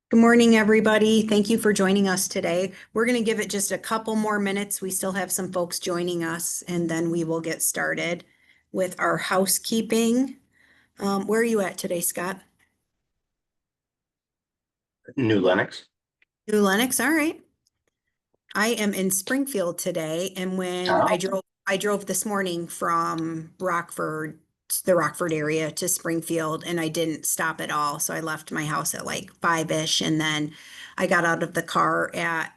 Good morning, everybody. Thank you for joining us today. We're going to give it just a couple more minutes. We still have some folks joining us, and then we will get started with our housekeeping. Where are you at today, Scott? New Lennox. New Lenox. All right. I am in Springfield today, and when Oh, I drove this morning from Rockford, the Rockford area to Springfield, and I didn't stop at all. So I left my house at like 5-ish, and then I got out of the car at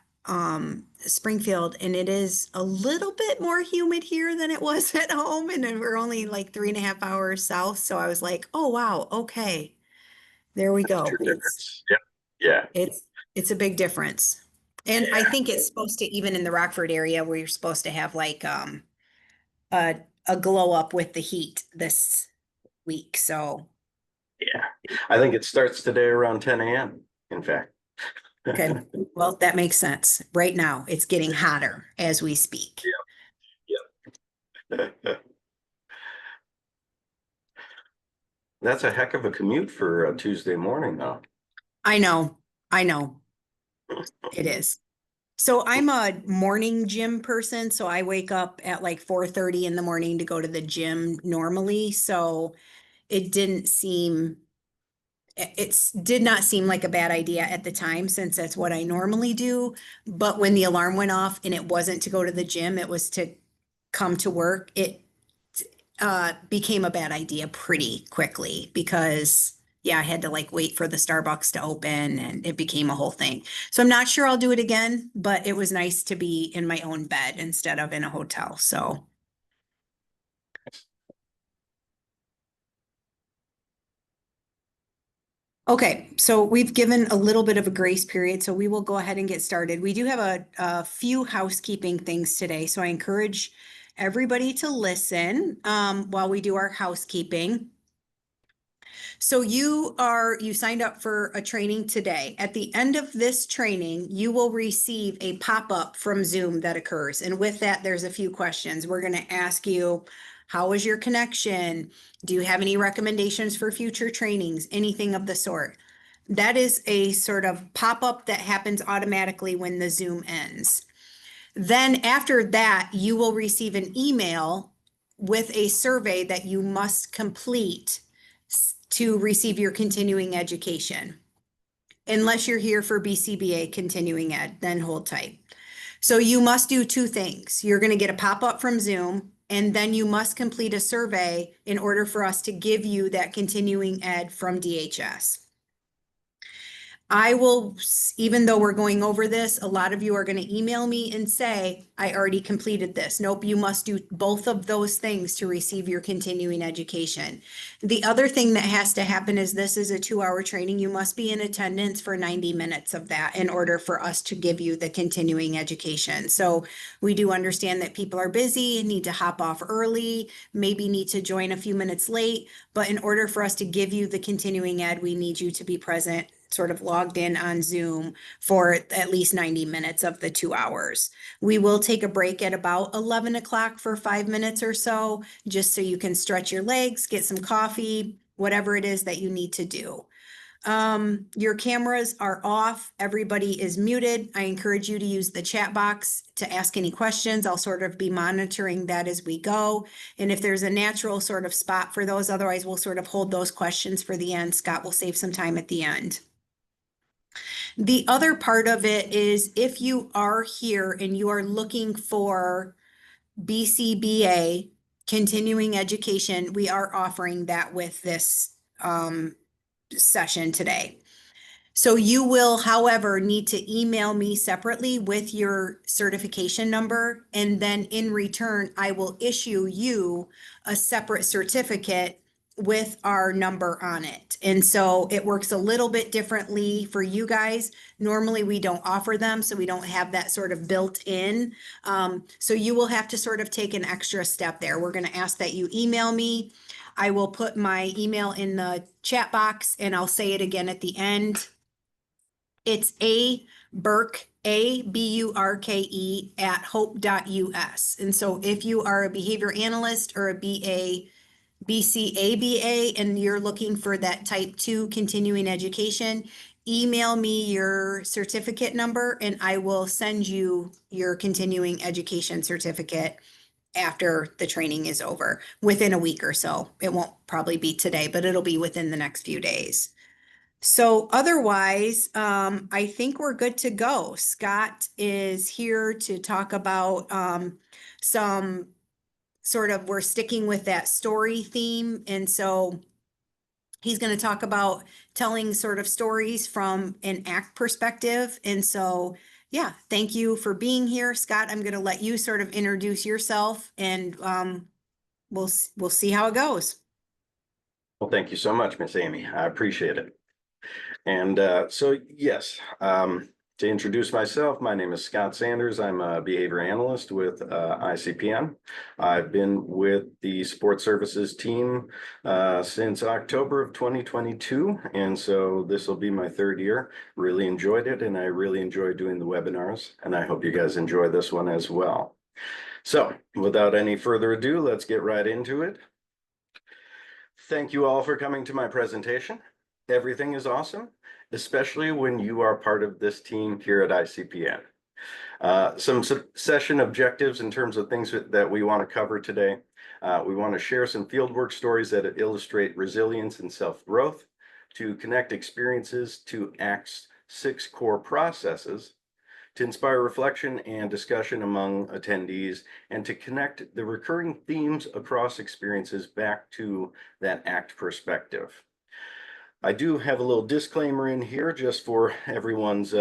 Springfield, and it is a little bit more humid here than it was at home, and then we're only like 3.5 hours south. So I was like, oh wow, okay, there we that's go. true difference. Yep. Yeah. It's it's a big difference. And I Yeah. think it's supposed to, even in the Rockford area where you're supposed to have like a glow up with the heat this week. So Yeah. I think it starts today around 10 a.m. In fact. okay. Well, that makes sense. Right now it's getting hotter as we speak. Yep. Yep. That's a heck of a commute for a Tuesday morning, though. I know, I know it is. So I'm a morning gym person, so I wake up at like 4:30 in the morning to go to the gym normally. So it didn't seem did not seem like a bad idea at the time since that's what I normally do. But when the alarm went off and it wasn't to go to the gym, it was to come to work, it became a bad idea pretty quickly because yeah, I had to like wait for the Starbucks to open and it became a whole thing. So I'm not sure I'll do it again, but it was nice to be in my own bed instead of in a hotel. So okay, so we've given a little bit of a grace period, so we will go ahead and get started. We do have a few housekeeping things today, so I encourage everybody to listen while we do our housekeeping. So you signed up for a training today. At the end of this training, you will receive a pop-up from Zoom that occurs. And with that, there's a few questions. We're going to ask you, how is your connection? Do you have any recommendations for future trainings? Anything of the sort. That is a sort of pop-up that happens automatically when the Zoom ends. Then after that, you will receive an email with a survey that you must complete to receive your continuing education. Unless you're here for BCBA continuing ed, then hold tight. So you must do two things. You're going to get a pop-up from Zoom, and then you must complete a survey in order for us to give you that continuing ed from DHS. I will, even though we're going over this, a lot of you are going to email me and say, I already completed this. Nope, you must do both of those things to receive your continuing education. The other thing that has to happen is this is a 2-hour training. You must be in attendance for 90 minutes of that in order for us to give you the continuing education. So we do understand that people are busy, need to hop off early, maybe need to join a few minutes late, but in order for us to give you the continuing ed, we need you to be present, sort of logged in on Zoom for at least 90 minutes of the 2 hours. We will take a break at about 11 o'clock for 5 minutes or so, just so you can stretch your legs, get some coffee, whatever it is that you need to do. Your cameras are off. Everybody is muted. I encourage you to use the chat box to ask any questions. I'll sort of be monitoring that as we go. And if there's a natural sort of spot for those, otherwise we'll sort of hold those questions for the end. Scott will save some time at the end. The other part of it is if you are here and you are looking for BCBA continuing education, we are offering that with this session today. So you will, however, need to email me separately with your certification number, and then in return, I will issue you a separate certificate with our number on it. And so it works a little bit differently for you guys. Normally, we don't offer them, so we don't have that sort of built in. So you will have to sort of take an extra step there. We're going to ask that you email me. I will put my email in the chat box and I'll say it again at the end. It's A Burke, ABURKE at hope.us. And so if you are a behavior analyst or a BCABA and you're looking for that type 2 continuing education, email me your certificate number and I will send you your continuing education certificate after the training is over, within a week or so. It won't probably be today, but it'll be within the next few days. So otherwise, I think we're good to go. Scott is here to talk about some sort of, we're sticking with that story theme. And so he's going to talk about telling sort of stories from an ACT perspective. And so, yeah, thank you for being here, Scott. I'm going to let you sort of introduce yourself, and we'll see how it goes. Well, thank you so much, Miss Amy. I appreciate it. And so, yes, to introduce myself, my name is Scott Sanders. I'm a behavior analyst with ICPN. I've been with the support services team since October of 2022. And so this will be my third year. Really enjoyed it. And I really enjoy doing the webinars. And I hope you guys enjoy this one as well. So without any further ado, let's get right into it. Thank you all for coming to my presentation. Everything is awesome, especially when you are part of this team here at ICPN. Some session objectives in terms of things that we want to cover today. We want to share some fieldwork stories that illustrate resilience and self-growth, to connect experiences to ACT's 6 core processes, to inspire reflection and discussion among attendees, and to connect the recurring themes across experiences back to that ACT perspective. I do have a little disclaimer in here just for everyone's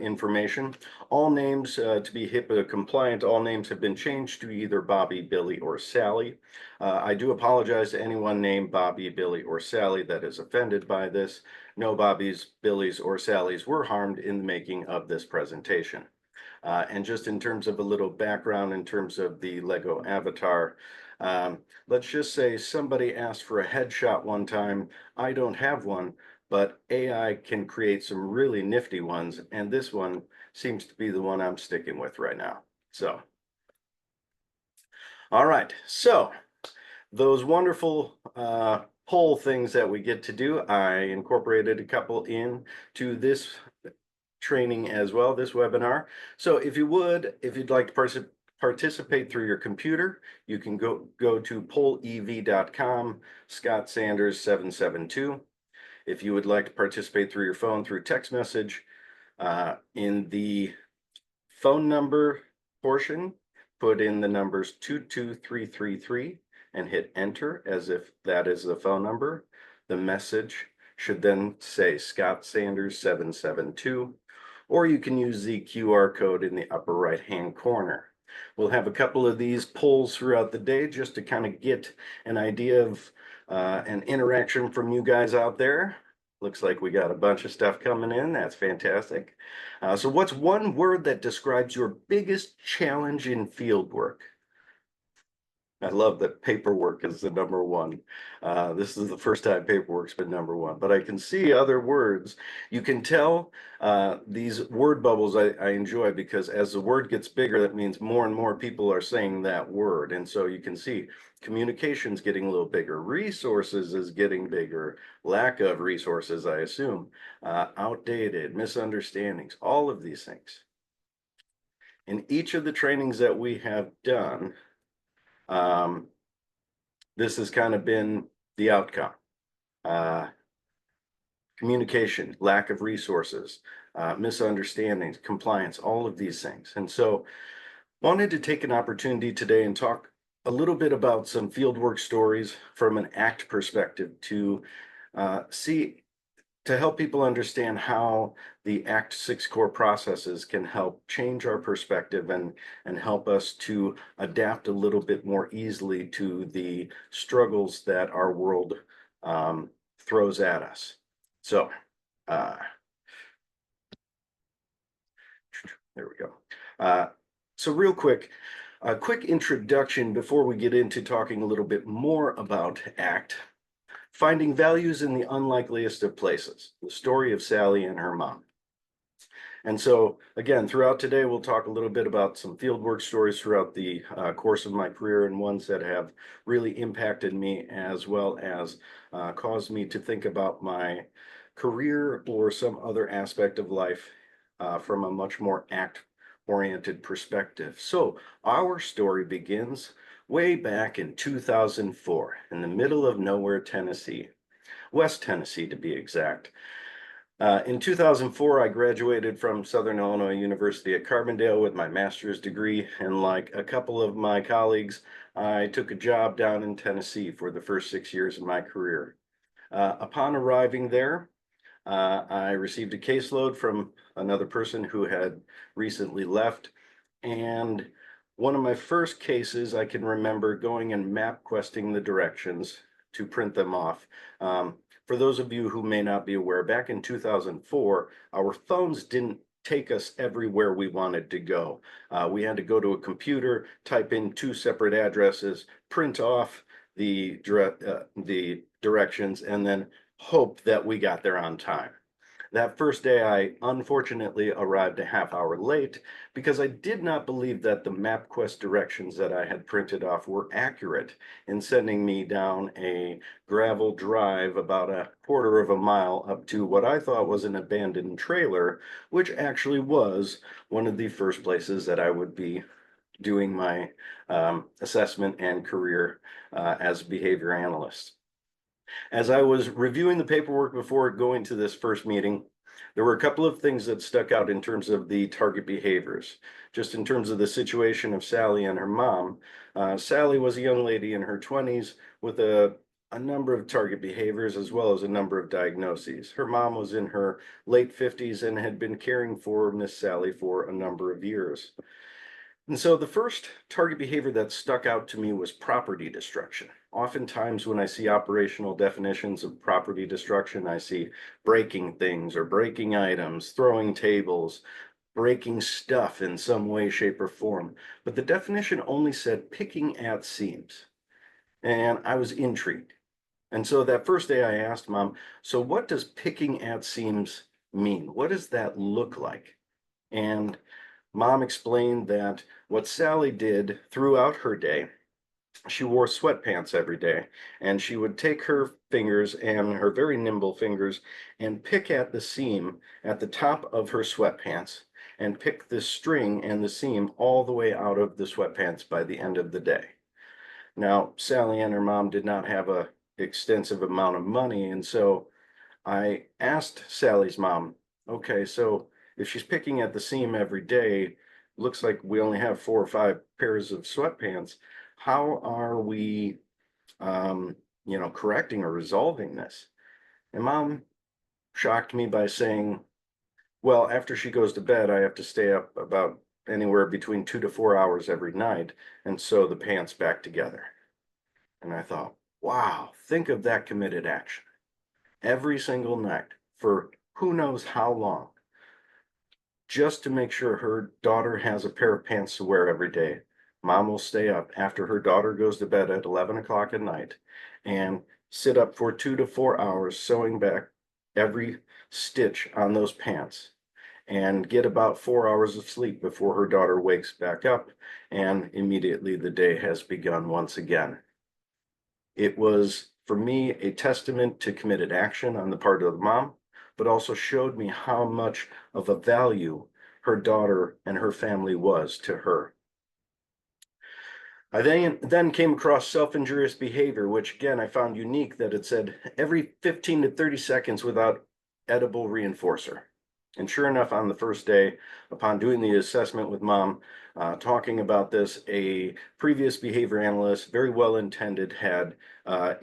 information. All names, to be HIPAA compliant, all names have been changed to either Bobby, Billy, or Sally. I do apologize to anyone named Bobby, Billy, or Sally that is offended by this. No Bobbies, Billies, or Sallys were harmed in the making of this presentation. And just in terms of a little background in terms of the Lego avatar, let's just say somebody asked for a headshot one time. I don't have one, but AI can create some really nifty ones, and this one seems to be the one I'm sticking with right now. So, all right, so those wonderful poll things that we get to do, I incorporated a couple into this training as well, this webinar. So if you'd like to participate through your computer, you can go to pollev.com, Scott Sanders 772. If you would like to participate through your phone through text message, in the phone number portion, put in the numbers 22333 and hit enter as if that is the phone number. The message should then say Scott Sanders 772, or you can use the QR code in the upper right hand corner. We'll have a couple of these polls throughout the day just to kind of get an idea of an interaction from you guys out there. Looks like we got a bunch of stuff coming in. That's fantastic. So what's one word that describes your biggest challenge in fieldwork? I love that paperwork is the number one. This is the first time paperwork's been number one, but I can see other words. You can tell these word bubbles I enjoy, because as the word gets bigger, that means more and more people are saying that word. And so you can see communication's getting a little bigger. Resources is getting bigger. Lack of resources, I assume. Outdated, misunderstandings, all of these things. In each of the trainings that we have done, this has kind of been the outcome. Communication, lack of resources, misunderstandings, compliance, all of these things. And so wanted to take an opportunity today and talk a little bit about some fieldwork stories from an ACT perspective to help people understand how the ACT 6 core processes can help change our perspective and help us to adapt a little bit more easily to the struggles that our world throws at us. So, there we go. So real quick, a quick introduction before we get into talking a little bit more about ACT. Finding values in the unlikeliest of places, the story of Sally and her mom. And so, again, throughout today, we'll talk a little bit about some fieldwork stories throughout the course of my career, and ones that have really impacted me, as well as caused me to think about my career or some other aspect of life from a much more act-oriented perspective. So our story begins way back in 2004 in the middle of nowhere, Tennessee, West Tennessee to be exact. In 2004, I graduated from Southern Illinois University at Carbondale with my master's degree, and like a couple of my colleagues, I took a job down in Tennessee for the first 6 years of my career. Upon arriving there, I received a caseload from another person who had recently left, and one of my first cases, I can remember going and map questing the directions to print them off. For those of you who may not be aware, back in 2004, our phones didn't take us everywhere we wanted to go. We had to go to a computer, type in 2 separate addresses, print off the directions, and then hope that we got there on time. That first day, I unfortunately arrived a half hour late because I did not believe that the MapQuest directions that I had printed off were accurate in sending me down a gravel drive about a quarter of a mile up to what I thought was an abandoned trailer, which actually was one of the first places that I would be doing my assessment and career as a behavior analyst. As I was reviewing the paperwork before going to this first meeting, there were a couple of things that stuck out in terms of the target behaviors. Just in terms of the situation of Sally and her mom, Sally was a young lady in her 20s with a number of target behaviors as well as a number of diagnoses. Her mom was in her late 50s and had been caring for Miss Sally for a number of years. And so the first target behavior that stuck out to me was property destruction. Oftentimes when I see operational definitions of property destruction, I see breaking things or breaking items, throwing tables, breaking stuff in some way, shape, or form. But the definition only said picking at seams. And I was intrigued. And so that first day I asked Mom, so what does picking at seams mean? What does that look like? And Mom explained that what Sally did throughout her day, she wore sweatpants every day, and she would take her fingers and her very nimble fingers and pick at the seam at the top of her sweatpants and pick the string and the seam all the way out of the sweatpants by the end of the day. Now, Sally and her mom did not have a extensive amount of money, and so I asked Sally's mom, okay, so if she's picking at the seam every day, looks like we only have 4 or 5 pairs of sweatpants. How are we, correcting or resolving this? And Mom shocked me by saying, well, after she goes to bed, I have to stay up about anywhere between 2 to 4 hours every night and sew the pants back together. And I thought, wow, think of that committed action. Every single night for who knows how long, just to make sure her daughter has a pair of pants to wear every day. Mom will stay up after her daughter goes to bed at 11 o'clock at night and sit up for 2 to 4 hours sewing back every stitch on those pants and get about 4 hours of sleep before her daughter wakes back up, and immediately the day has begun once again. It was, for me, a testament to committed action on the part of the mom, but also showed me how much of a value her daughter and her family was to her. I then came across self-injurious behavior, which again, I found unique that it said every 15 to 30 seconds without edible reinforcer. And sure enough, on the first day, upon doing the assessment with Mom, talking about this, a previous behavior analyst, very well intended, had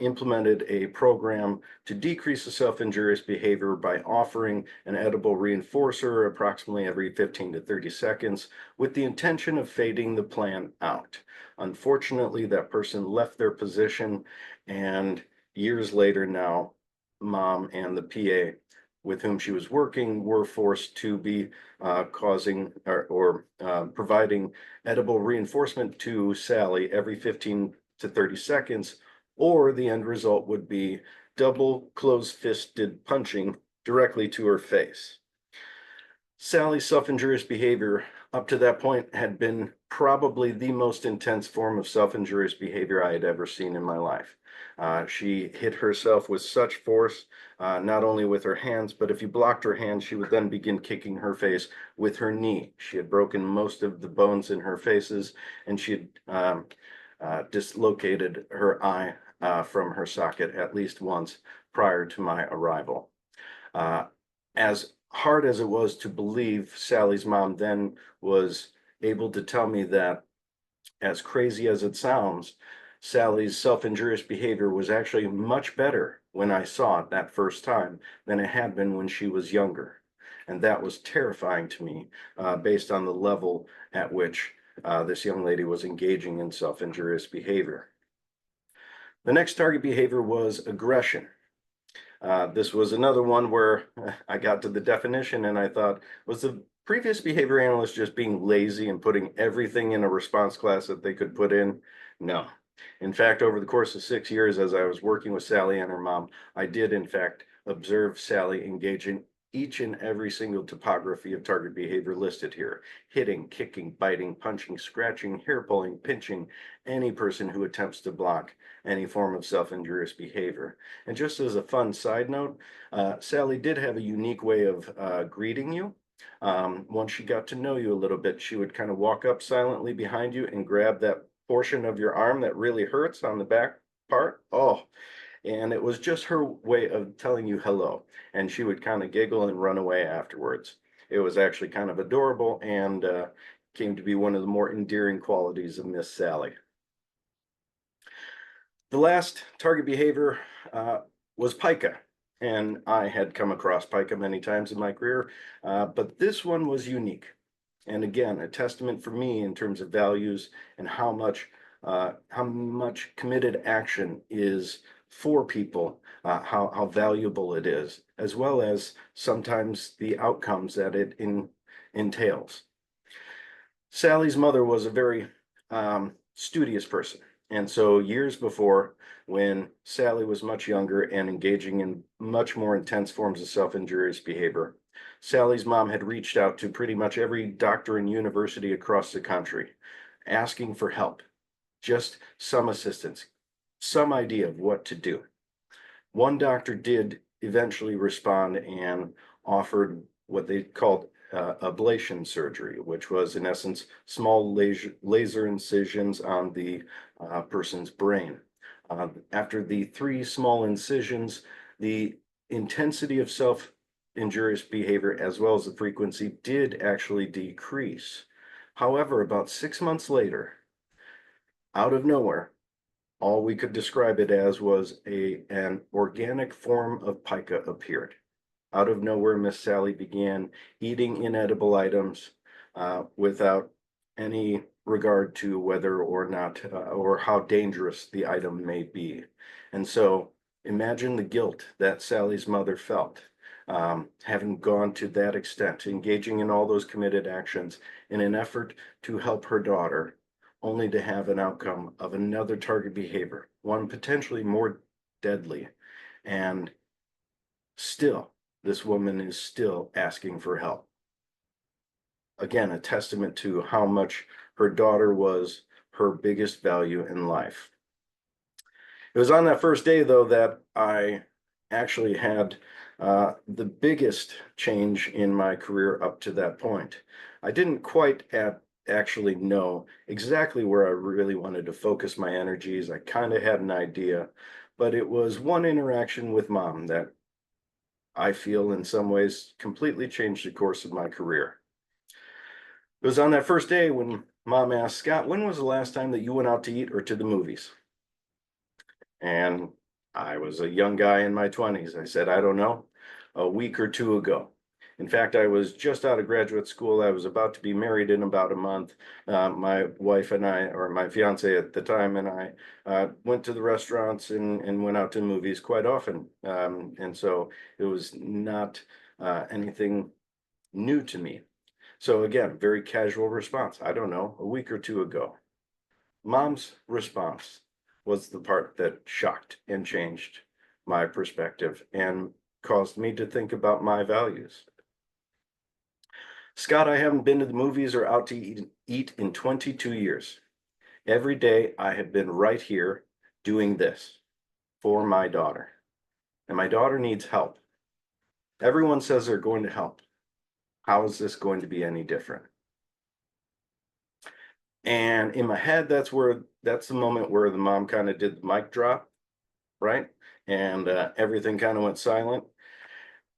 implemented a program to decrease the self-injurious behavior by offering an edible reinforcer approximately every 15 to 30 seconds with the intention of fading the plan out. Unfortunately, that person left their position, and years later now, Mom and the PA with whom she was working were forced to be causing or providing edible reinforcement to Sally every 15 to 30 seconds, or the end result would be double closed-fisted punching directly to her face. Sally's self-injurious behavior up to that point had been probably the most intense form of self-injurious behavior I had ever seen in my life. She hit herself with such force, not only with her hands, but if you blocked her hand, she would then begin kicking her face with her knee. She had broken most of the bones in her faces, and she had dislocated her eye from her socket at least once prior to my arrival. As hard as it was to believe, Sally's mom then was able to tell me that, as crazy as it sounds, Sally's self-injurious behavior was actually much better when I saw it that first time than it had been when she was younger. And that was terrifying to me, based on the level at which this young lady was engaging in self-injurious behavior. The next target behavior was aggression. This was another one where I got to the definition and I thought, was the previous behavior analyst just being lazy and putting everything in a response class that they could put in? No. In fact, over the course of 6 years, as I was working with Sally and her mom, I did in fact observe Sally engage in each and every single topography of target behavior listed here: hitting, kicking, biting, punching, scratching, hair pulling, pinching any person who attempts to block any form of self-injurious behavior. And just as a fun side note, Sally did have a unique way of greeting you. Once she got to know you a little bit, she would kind of walk up silently behind you and grab that portion of your arm that really hurts on the back part. Oh, and it was just her way of telling you hello. And she would kind of giggle and run away afterwards. It was actually kind of adorable and came to be one of the more endearing qualities of Miss Sally. The last target behavior was pica, and I had come across pica many times in my career, but this one was unique. And again, a testament for me in terms of values and how much committed action is for people, how valuable it is, as well as sometimes the outcomes that it entails. Sally's mother was a very studious person. And so years before, when Sally was much younger and engaging in much more intense forms of self-injurious behavior, Sally's mom had reached out to pretty much every doctor and university across the country, asking for help, just some assistance, some idea of what to do. One doctor did eventually respond and offered what they called ablation surgery, which was in essence small laser incisions on the person's brain. After the 3 small incisions, the intensity of self-injurious behavior as well as the frequency did actually decrease. However, about 6 months later, out of nowhere, all we could describe it as was an organic form of pica appeared. Out of nowhere, Miss Sally began eating inedible items without any regard to whether or not or how dangerous the item may be. And so imagine the guilt that Sally's mother felt, having gone to that extent, engaging in all those committed actions in an effort to help her daughter, only to have an outcome of another target behavior, one potentially more deadly. And still, this woman is still asking for help. Again, a testament to how much her daughter was her biggest value in life. It was on that first day, though, that I actually had the biggest change in my career up to that point. I didn't quite actually know exactly where I really wanted to focus my energies. I kind of had an idea, but it was one interaction with mom that I feel in some ways completely changed the course of my career. It was on that first day when mom asked, "Scott, when was the last time that you went out to eat or to the movies?" And I was a young guy in my 20s. I said, "I don't know, a week or 2 ago." In fact, I was just out of graduate school. I was about to be married in about a month. My wife and I, or my fiance at the time, and I went to the restaurants and went out to movies quite often. And so it was not anything new to me. So again, very casual response. I don't know, a week or 2 ago. Mom's response was the part that shocked and changed my perspective and caused me to think about my values. Scott, I haven't been to the movies or out to eat in 22 years. Every day I have been right here doing this for my daughter. And my daughter needs help. Everyone says they're going to help. How is this going to be any different? And in my head, that's the moment where the mom kind of did the mic drop, right? And everything kind of went silent.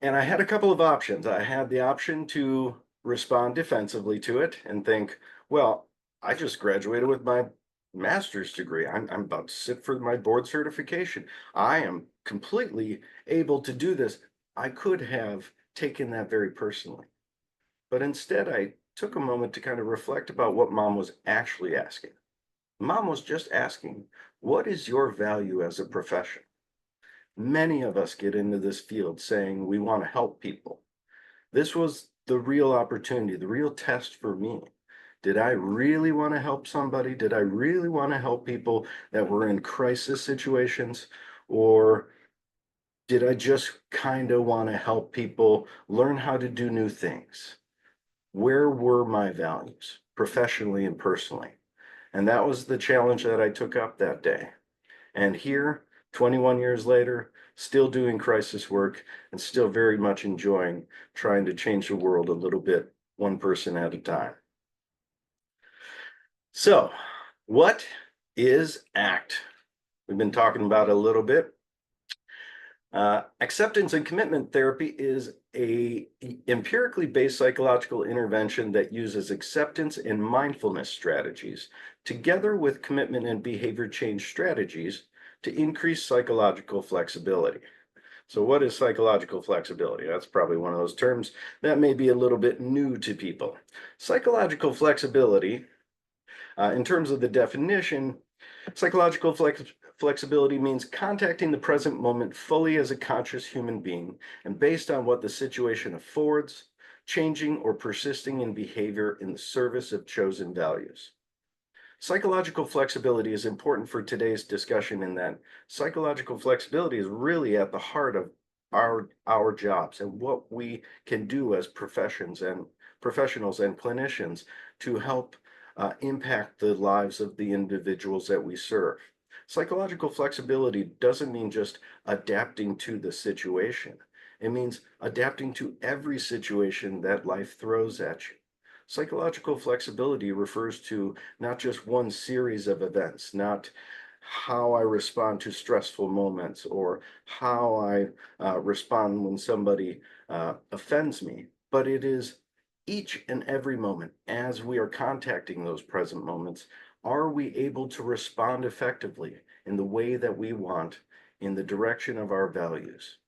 And I had a couple of options. I had the option to respond defensively to it and think, well, I just graduated with my master's degree. I'm about to sit for my board certification. I am completely able to do this. I could have taken that very personally. But instead, I took a moment to kind of reflect about what mom was actually asking. Mom was just asking, what is your value as a profession? Many of us get into this field saying we want to help people. This was the real opportunity, the real test for me. Did I really want to help somebody? Did I really want to help people that were in crisis situations? Or did I just kind of want to help people learn how to do new things? Where were my values, professionally and personally? And that was the challenge that I took up that day. And here, 21 years later, still doing crisis work and still very much enjoying trying to change the world a little bit, one person at a time. So, what is ACT? We've been talking about it a little bit. Acceptance and commitment therapy is a empirically based psychological intervention that uses acceptance and mindfulness strategies together with commitment and behavior change strategies to increase psychological flexibility. So what is psychological flexibility? That's probably one of those terms that may be a little bit new to people. Psychological flexibility, in terms of the definition, psychological flexibility means contacting the present moment fully as a conscious human being and based on what the situation affords, changing or persisting in behavior in the service of chosen values. Psychological flexibility is important for today's discussion in that psychological flexibility is really at the heart of our jobs and what we can do as professionals and clinicians to help impact the lives of the individuals that we serve. Psychological flexibility doesn't mean just adapting to the situation. It means adapting to every situation that life throws at you. Psychological flexibility refers to not just one series of events, not how I respond to stressful moments or how I respond when somebody offends me, but it is each and every moment as we are contacting those present moments. Are we able to respond effectively in the way that we want in the direction of our values?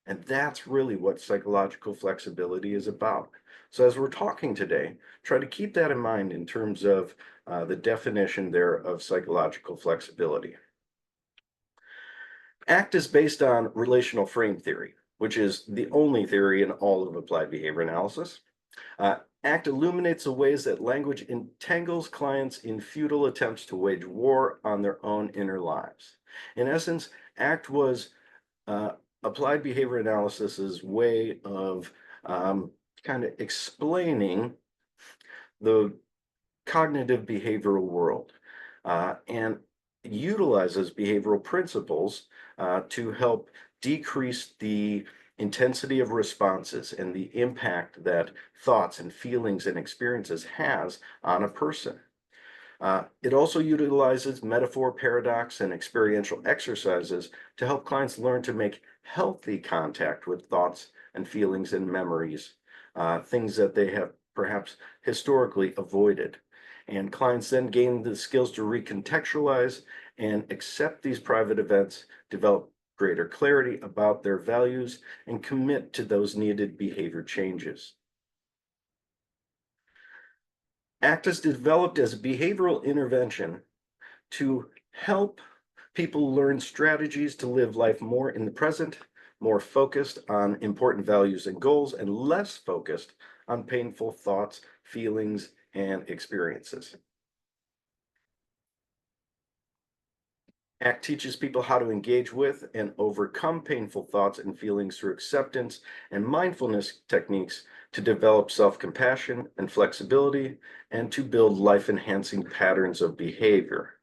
And that's really what psychological flexibility is about. So as we're talking today, try to keep that in mind in terms of the definition there of psychological flexibility. ACT is based on relational frame theory, which is the only theory in all of applied behavior analysis. ACT illuminates the ways that language entangles clients in futile attempts to wage war on their own inner lives. In essence, ACT was applied behavior analysis's way of kind of explaining the cognitive behavioral world and utilizes behavioral principles to help decrease the intensity of responses and the impact that thoughts and feelings and experiences has on a person. It also utilizes metaphor, paradox, and experiential exercises to help clients learn to make healthy contact with thoughts and feelings and memories, things that they have perhaps historically avoided. And clients then gain the skills to recontextualize and accept these private events, develop greater clarity about their values, and commit to those needed behavior changes. ACT is developed as a behavioral intervention to help people learn strategies to live life more in the present, more focused on important values and goals, and less focused on painful thoughts, feelings, and experiences. ACT teaches people how to engage with and overcome painful thoughts and feelings through acceptance and mindfulness techniques to develop self-compassion and flexibility, and to build life-enhancing patterns of behavior.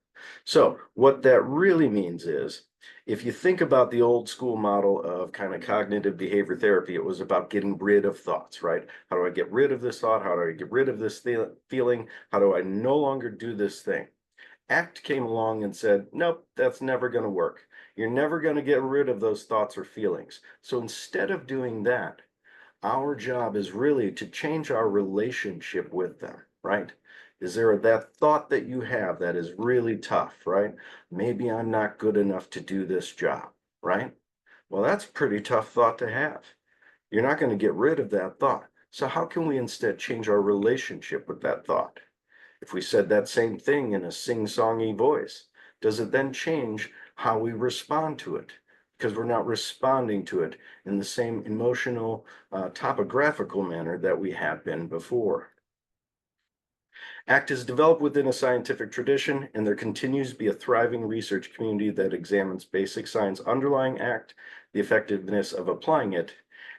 So what that really means is, if you think about the old school model of kind of cognitive behavior therapy, it was about getting rid of thoughts, right? How do I get rid of this thought? How do I get rid of this feeling? How do I no longer do this thing? ACT came along and said, nope, that's never going to work. You're never going to get rid of those thoughts or feelings. So instead of doing that, our job is really to change our relationship with them, right? Is there that thought that you have that is really tough, right? Maybe I'm not good enough to do this job, right? Well, that's a pretty tough thought to have. You're not going to get rid of that thought. So how can we instead change our relationship with that thought? If we said that same thing in a sing-songy voice, does it then change how we respond to it? Because we're not responding to it in the same emotional, topographical manner that we have been before. ACT is developed within a scientific tradition, and there continues to be a thriving research community that examines basic science underlying ACT, the effectiveness of applying it,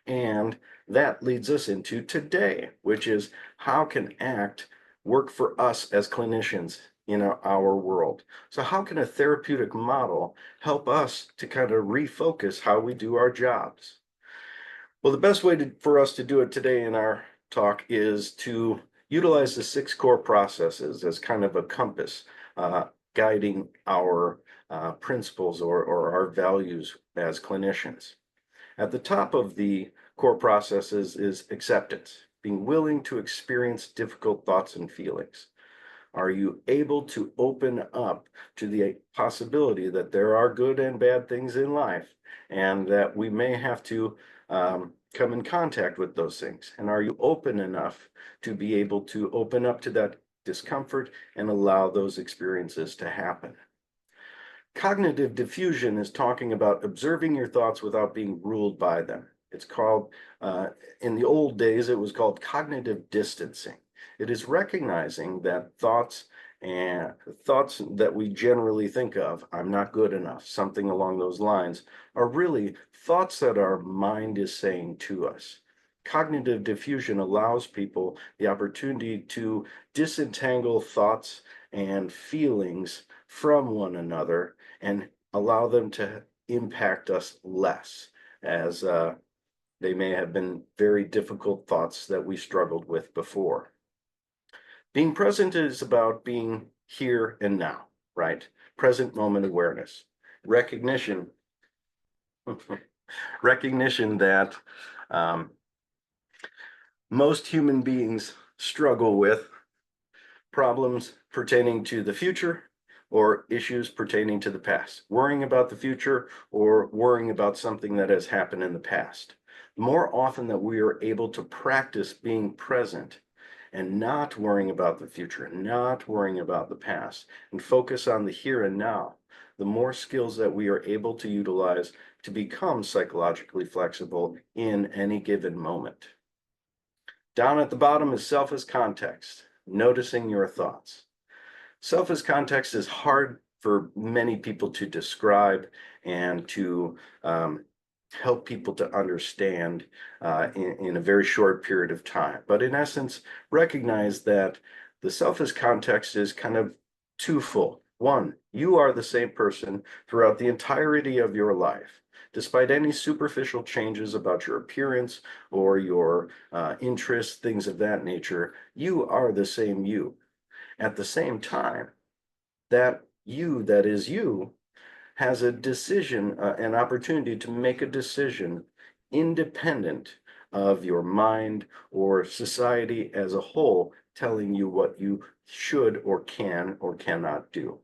and that leads us into today, which is how can ACT work for us as clinicians in our world? So how can a therapeutic model help us to kind of refocus how we do our jobs? Well, the best way for us to do it today in our talk is to utilize the 6 core processes as kind of a compass guiding our principles or our values as clinicians. At the top of the core processes is acceptance, being willing to experience difficult thoughts and feelings. Are you able to open up to the possibility that there are good and bad things in life and that we may have to come in contact with those things? And are you open enough to be able to open up to that discomfort and allow those experiences to happen? Cognitive diffusion is talking about observing your thoughts without being ruled by them. It's called, in the old days, it was called cognitive distancing. It is recognizing that thoughts that we generally think of, I'm not good enough, something along those lines, are really thoughts that our mind is saying to us. Cognitive diffusion allows people the opportunity to disentangle thoughts and feelings from one another and allow them to impact us less, as they may have been very difficult thoughts that we struggled with before. Being present is about being here and now, right? Present moment awareness. Recognition, recognition that most human beings struggle with problems pertaining to the future or issues pertaining to the past, worrying about the future or worrying about something that has happened in the past. The more often that we are able to practice being present and not worrying about the future, not worrying about the past, and focus on the here and now, the more skills that we are able to utilize to become psychologically flexible in any given moment. Down at the bottom is self as context, noticing your thoughts. Self as context is hard for many people to describe and to help people to understand in a very short period of time. But in essence, recognize that the self as context is kind of twofold. One, you are the same person throughout the entirety of your life. Despite any superficial changes about your appearance or your interests, things of that nature, you are the same you. At the same time, that you that is you has a decision, an opportunity to make a decision independent of your mind or society as a whole telling you what you should or can or cannot do.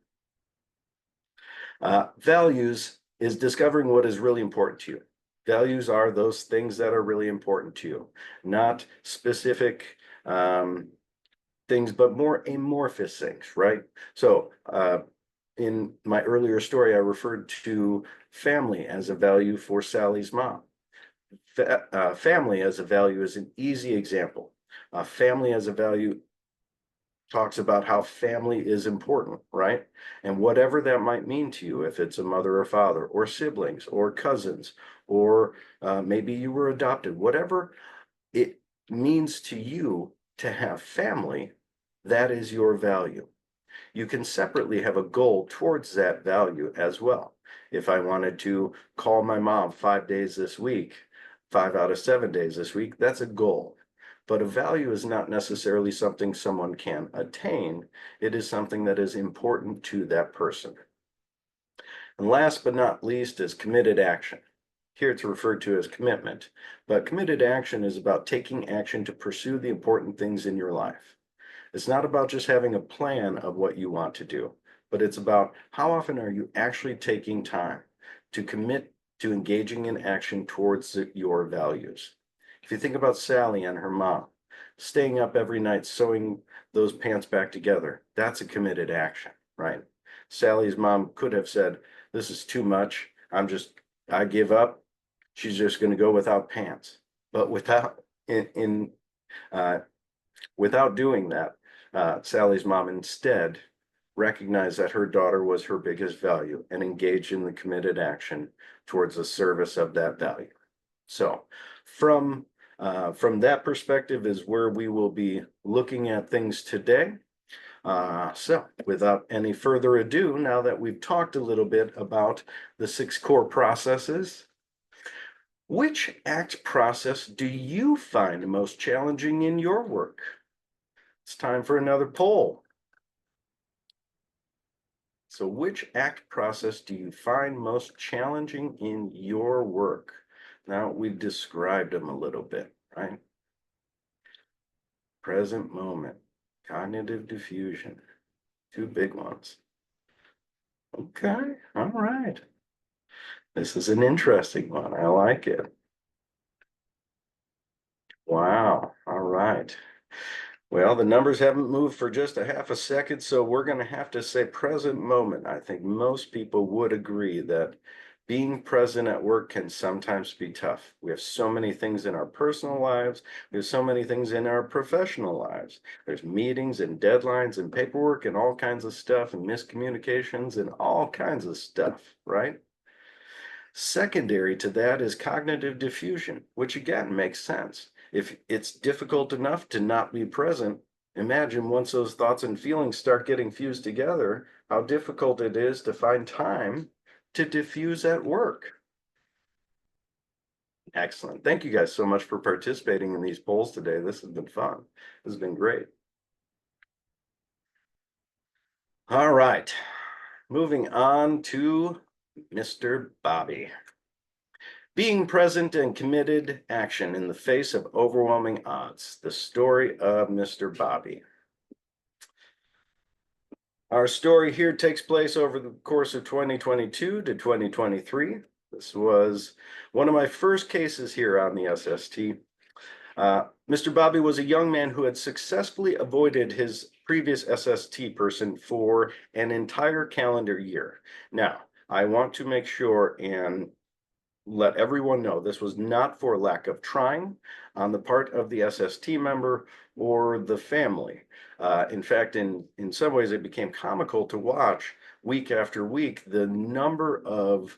Values is discovering what is really important to you. Values are those things that are really important to you, not specific things, but more amorphous things, right? So in my earlier story, I referred to family as a value for Sally's mom. Family as a value is an easy example. Family as a value talks about how family is important, right? And whatever that might mean to you, if it's a mother or father or siblings or cousins, or maybe you were adopted, whatever it means to you to have family, that is your value. You can separately have a goal towards that value as well. If I wanted to call my mom 5 days this week, 5 out of 7 days this week, that's a goal. But a value is not necessarily something someone can attain. It is something that is important to that person. And last but not least is committed action. Here it's referred to as commitment, but committed action is about taking action to pursue the important things in your life. It's not about just having a plan of what you want to do, but it's about how often are you actually taking time to commit to engaging in action towards your values. If you think about Sally and her mom, staying up every night sewing those pants back together, that's a committed action, right? Sally's mom could have said, this is too much. I give up. She's just going to go without pants. But uh, without doing that, Sally's mom instead recognized that her daughter was her biggest value and engaged in the committed action towards the service of that value. So from that perspective is where we will be looking at things today. So without any further ado, now that we've talked a little bit about the 6 core processes, which ACT process do you find most challenging in your work? It's time for another poll. So which ACT process do you find most challenging in your work? Now we've described them a little bit, right? Present moment, cognitive diffusion, 2 big ones. Okay, all right. This is an interesting one. I like it. Wow, all right. Well, the numbers haven't moved for just a half a second, so we're going to have to say present moment. I think most people would agree that being present at work can sometimes be tough. We have so many things in our personal lives. We have so many things in our professional lives. There's meetings and deadlines and paperwork and all kinds of stuff and miscommunications and all kinds of stuff, right? Secondary to that is cognitive diffusion, which again makes sense. If it's difficult enough to not be present, imagine once those thoughts and feelings start getting fused together, how difficult it is to find time to diffuse at work. Excellent. Thank you guys so much for participating in these polls today. This has been fun. This has been great. All right. Moving on to Mr. Bobby. Being present and committed action in the face of overwhelming odds. The story of Mr. Bobby. Our story here takes place over the course of 2022 to 2023. This was one of my first cases here on the SST. Mr. Bobby was a young man who had successfully avoided his previous SST person for an entire calendar year. Now, I want to make sure and let everyone know this was not for lack of trying on the part of the SST member or the family. In fact, in some ways, it became comical to watch week after week the number of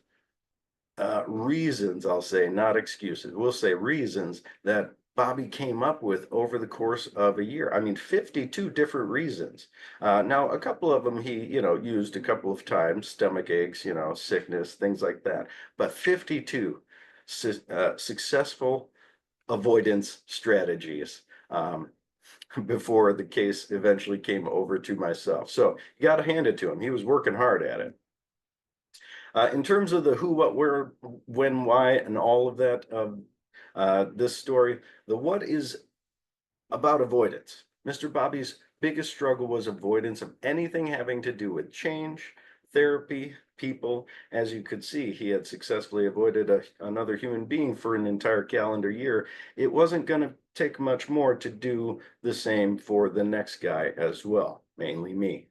reasons, I'll say, not excuses, we'll say reasons that Bobby came up with over the course of a year. I mean, 52 different reasons. Now, a couple of them he, used a couple of times, stomach aches, sickness, things like that. But 52 successful avoidance strategies before the case eventually came over to myself. So you got to hand it to him. He was working hard at it. In terms of the who, what, where, when, why, and all of that of this story, the what is about avoidance. Mr. Bobby's biggest struggle was avoidance of anything having to do with change, therapy, people. As you could see, he had successfully avoided another human being for an entire calendar year. It wasn't going to take much more to do the same for the next guy as well, mainly me.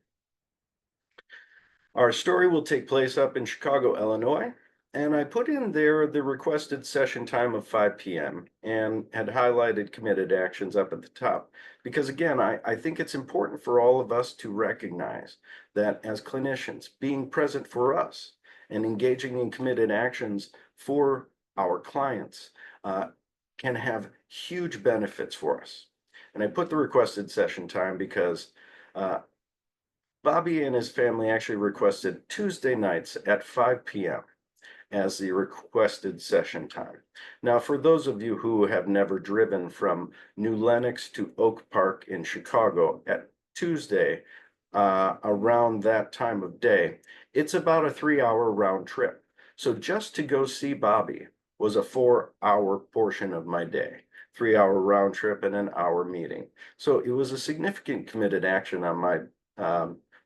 Our story will take place up in Chicago, Illinois, and I put in there the requested session time of 5 p.m. and had highlighted committed actions up at the top. Because again, I think it's important for all of us to recognize that as clinicians, being present for us and engaging in committed actions for our clients can have huge benefits for us. And I put the requested session time because uh, Bobby and his family actually requested Tuesday nights at 5 p.m. as the requested session time. Now, for those of you who have never driven from New Lenox to Oak Park in Chicago at Tuesday around that time of day, it's about a 3 hour round trip. So just to go see Bobby was a 4 hour portion of my day, 3 hour round trip and an hour meeting. So it was a significant committed action on my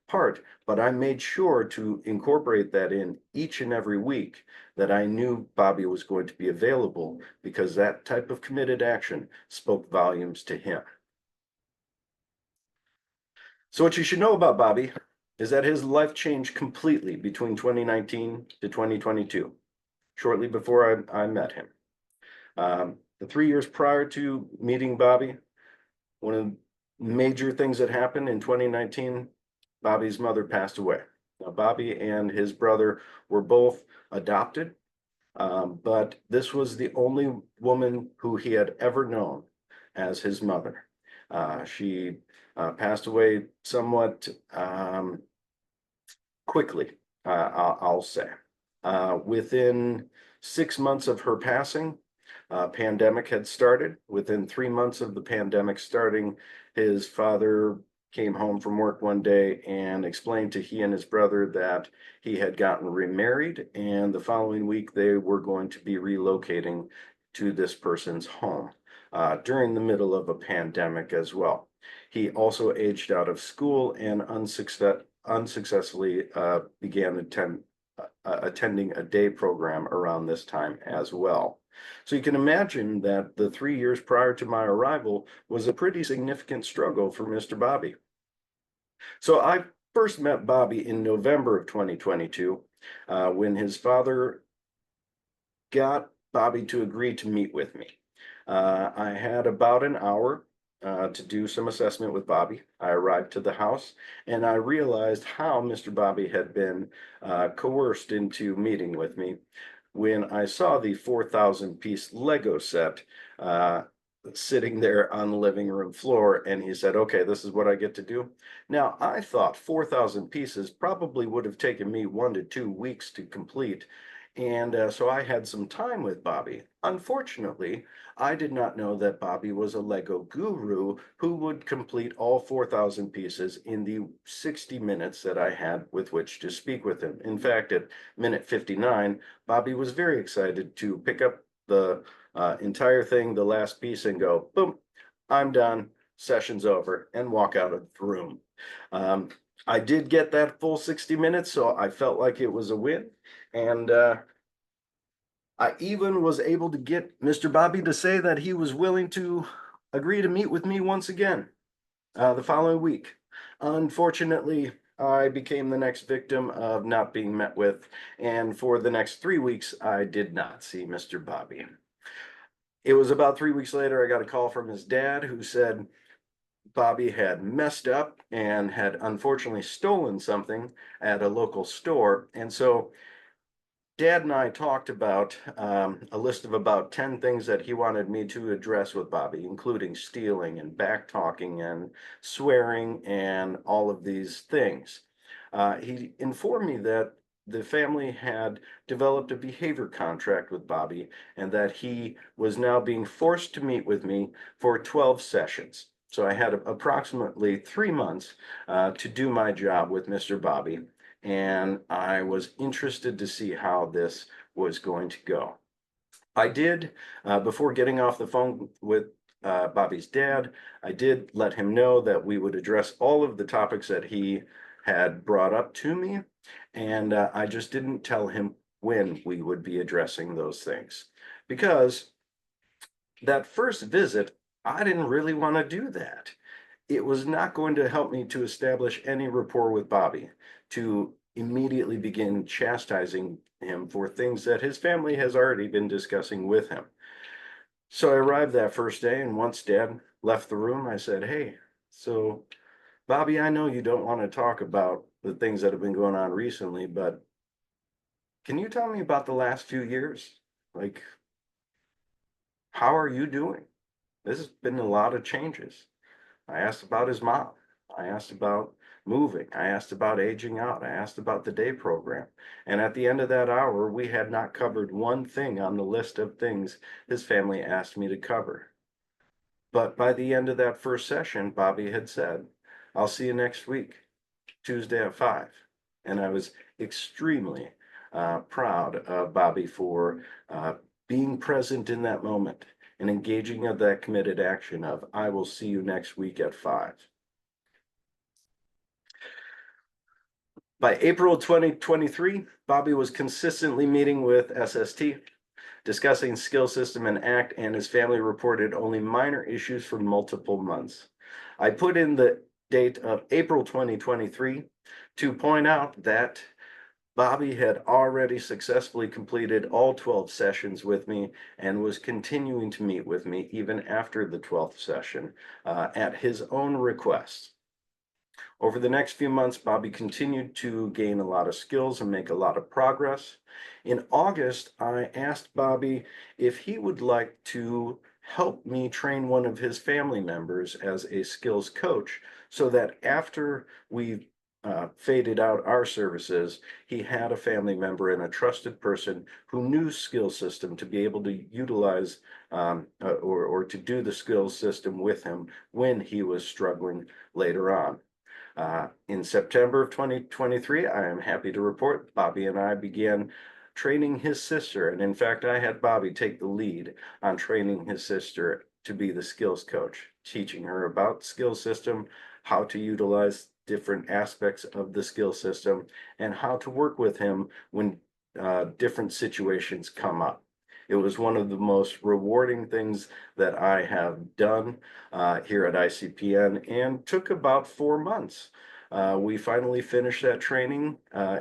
part, but I made sure to incorporate that in each and every week that I knew Bobby was going to be available because that type of committed action spoke volumes to him. So what you should know about Bobby is that his life changed completely between 2019 to 2022, shortly before I met him. The 3 years prior to meeting Bobby, one of the major things that happened in 2019, Bobby's mother passed away. Now, Bobby and his brother were both adopted, but this was the only woman who he had ever known as his mother. She passed away somewhat quickly, I'll say. Within 6 months of her passing, pandemic had started. Within 3 months of the pandemic starting, his father came home from work one day and explained to he and his brother that he had gotten remarried, and the following week they were going to be relocating to this person's home during the middle of a pandemic as well. He also aged out of school and unsuccessfully began attending a day program around this time as well. So you can imagine that the 3 years prior to my arrival was a pretty significant struggle for Mr. Bobby. So I first met Bobby in November of 2022 when his father got Bobby to agree to meet with me. I had about an hour to do some assessment with Bobby. I arrived to the house and I realized how Mr. Bobby had been coerced into meeting with me when I saw the 4,000 piece Lego set sitting there on the living room floor, and he said, okay, this is what I get to do. Now, I thought 4,000 pieces probably would have taken me 1 to 2 weeks to complete. And so I had some time with Bobby. Unfortunately, I did not know that Bobby was a Lego guru who would complete all 4,000 pieces in the 60 minutes that I had with which to speak with him. In fact, at minute 59, Bobby was very excited to pick up the entire thing, the last piece, and go, boom, I'm done, session's over, and walk out of the room. I did get that full 60 minutes, so I felt like it was a win. And I even was able to get Mr. Bobby to say that he was willing to agree to meet with me once again the following week. Unfortunately, I became the next victim of not being met with, and for the next 3 weeks, I did not see Mr. Bobby. It was about 3 weeks later, I got a call from his dad who said Bobby had messed up and had unfortunately stolen something at a local store. And so Dad and I talked about a list of about 10 things that he wanted me to address with Bobby, including stealing and back talking and swearing and all of these things. He informed me that the family had developed a behavior contract with Bobby and that he was now being forced to meet with me for 12 sessions. So I had approximately 3 months to do my job with Mr. Bobby, and I was interested to see how this was going to go. I did, before getting off the phone with Bobby's dad, I did let him know that we would address all of the topics that he had brought up to me, and I just didn't tell him when we would be addressing those things. Because that first visit, I didn't really want to do that. It was not going to help me to establish any rapport with Bobby, to immediately begin chastising him for things that his family has already been discussing with him. So I arrived that first day, and once Dad left the room, I said, hey, so Bobby, I know you don't want to talk about the things that have been going on recently, but can you tell me about the last few years? Like, How are you doing? This has been a lot of changes. I asked about his mom. I asked about moving. I asked about aging out. I asked about the day program. And at the end of that hour, we had not covered one thing on the list of things his family asked me to cover. But by the end of that first session, Bobby had said, I'll see you next week, Tuesday at 5. And I was extremely proud of Bobby for being present in that moment and engaging of that committed action of, I will see you next week at 5. By April 2023, Bobby was consistently meeting with SST, discussing skill system and ACT, and his family reported only minor issues for multiple months. I put in the date of April 2023 to point out that Bobby had already successfully completed all 12 sessions with me and was continuing to meet with me even after the 12th session at his own request. Over the next few months, Bobby continued to gain a lot of skills and make a lot of progress. In August, I asked Bobby if he would like to help me train one of his family members as a skills coach so that after we faded out our services, he had a family member and a trusted person who knew skill system to be able to utilize or to do the skills system with him when he was struggling later on. In September of 2023, I am happy to report Bobby and I began training his sister. And in fact, I had Bobby take the lead on training his sister to be the skills coach, teaching her about skill system, how to utilize different aspects of the skill system, and how to work with him when different situations come up. It was one of the most rewarding things that I have done here at ICPN and took about 4 months. We finally finished that training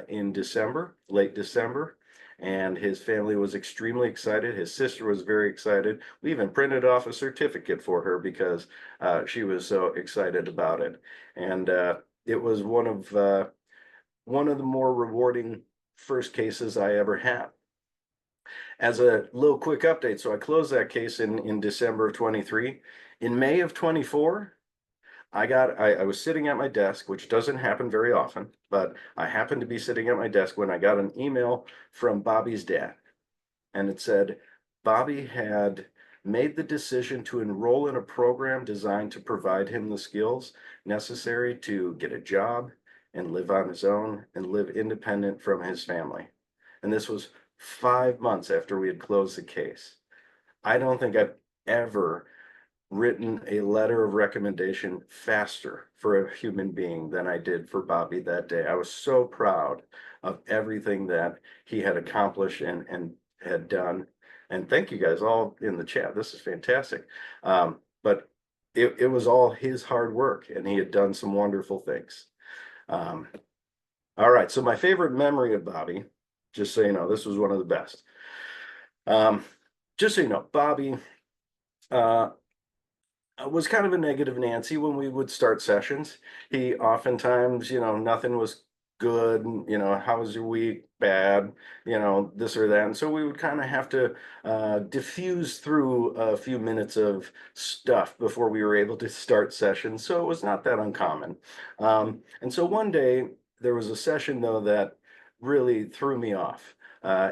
in December, late December, and his family was extremely excited. His sister was very excited. We even printed off a certificate for her because she was so excited about it. And it was one of the more rewarding first cases I ever had. As a little quick update, so I closed that case in December of 23. In May of 24, I was sitting at my desk, which doesn't happen very often, but I happened to be sitting at my desk when I got an email from Bobby's dad. And it said, Bobby had made the decision to enroll in a program designed to provide him the skills necessary to get a job and live on his own and live independent from his family. And this was 5 months after we had closed the case. I don't think I've ever written a letter of recommendation faster for a human being than I did for Bobby that day. I was so proud of everything that he had accomplished and had done. And thank you guys all in the chat. This is fantastic. But it was all his hard work, and he had done some wonderful things. All right, so my favorite memory of Bobby, just so you know, this was one of the best. Just so you know, Bobby was kind of a negative Nancy when we would start sessions. He oftentimes, nothing was good, how was your week? Bad, this or that. And so we would kind of have to diffuse through a few minutes of stuff before we were able to start sessions. So it was not that uncommon. And so one day there was a session though that really threw me off.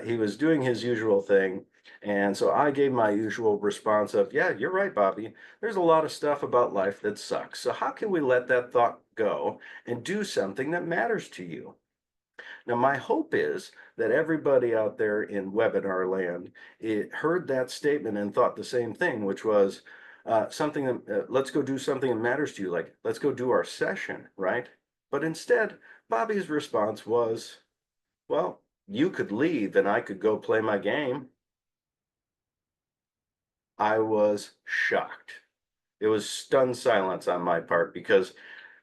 He was doing his usual thing. And so I gave my usual response of, yeah, you're right, Bobby. There's a lot of stuff about life that sucks. So how can we let that thought go and do something that matters to you? Now, my hope is that everybody out there in webinar land heard that statement and thought the same thing, which was something that let's go do something that matters to you, like let's go do our session, right? But instead, Bobby's response was, well, you could leave and I could go play my game. I was shocked. It was stunned silence on my part because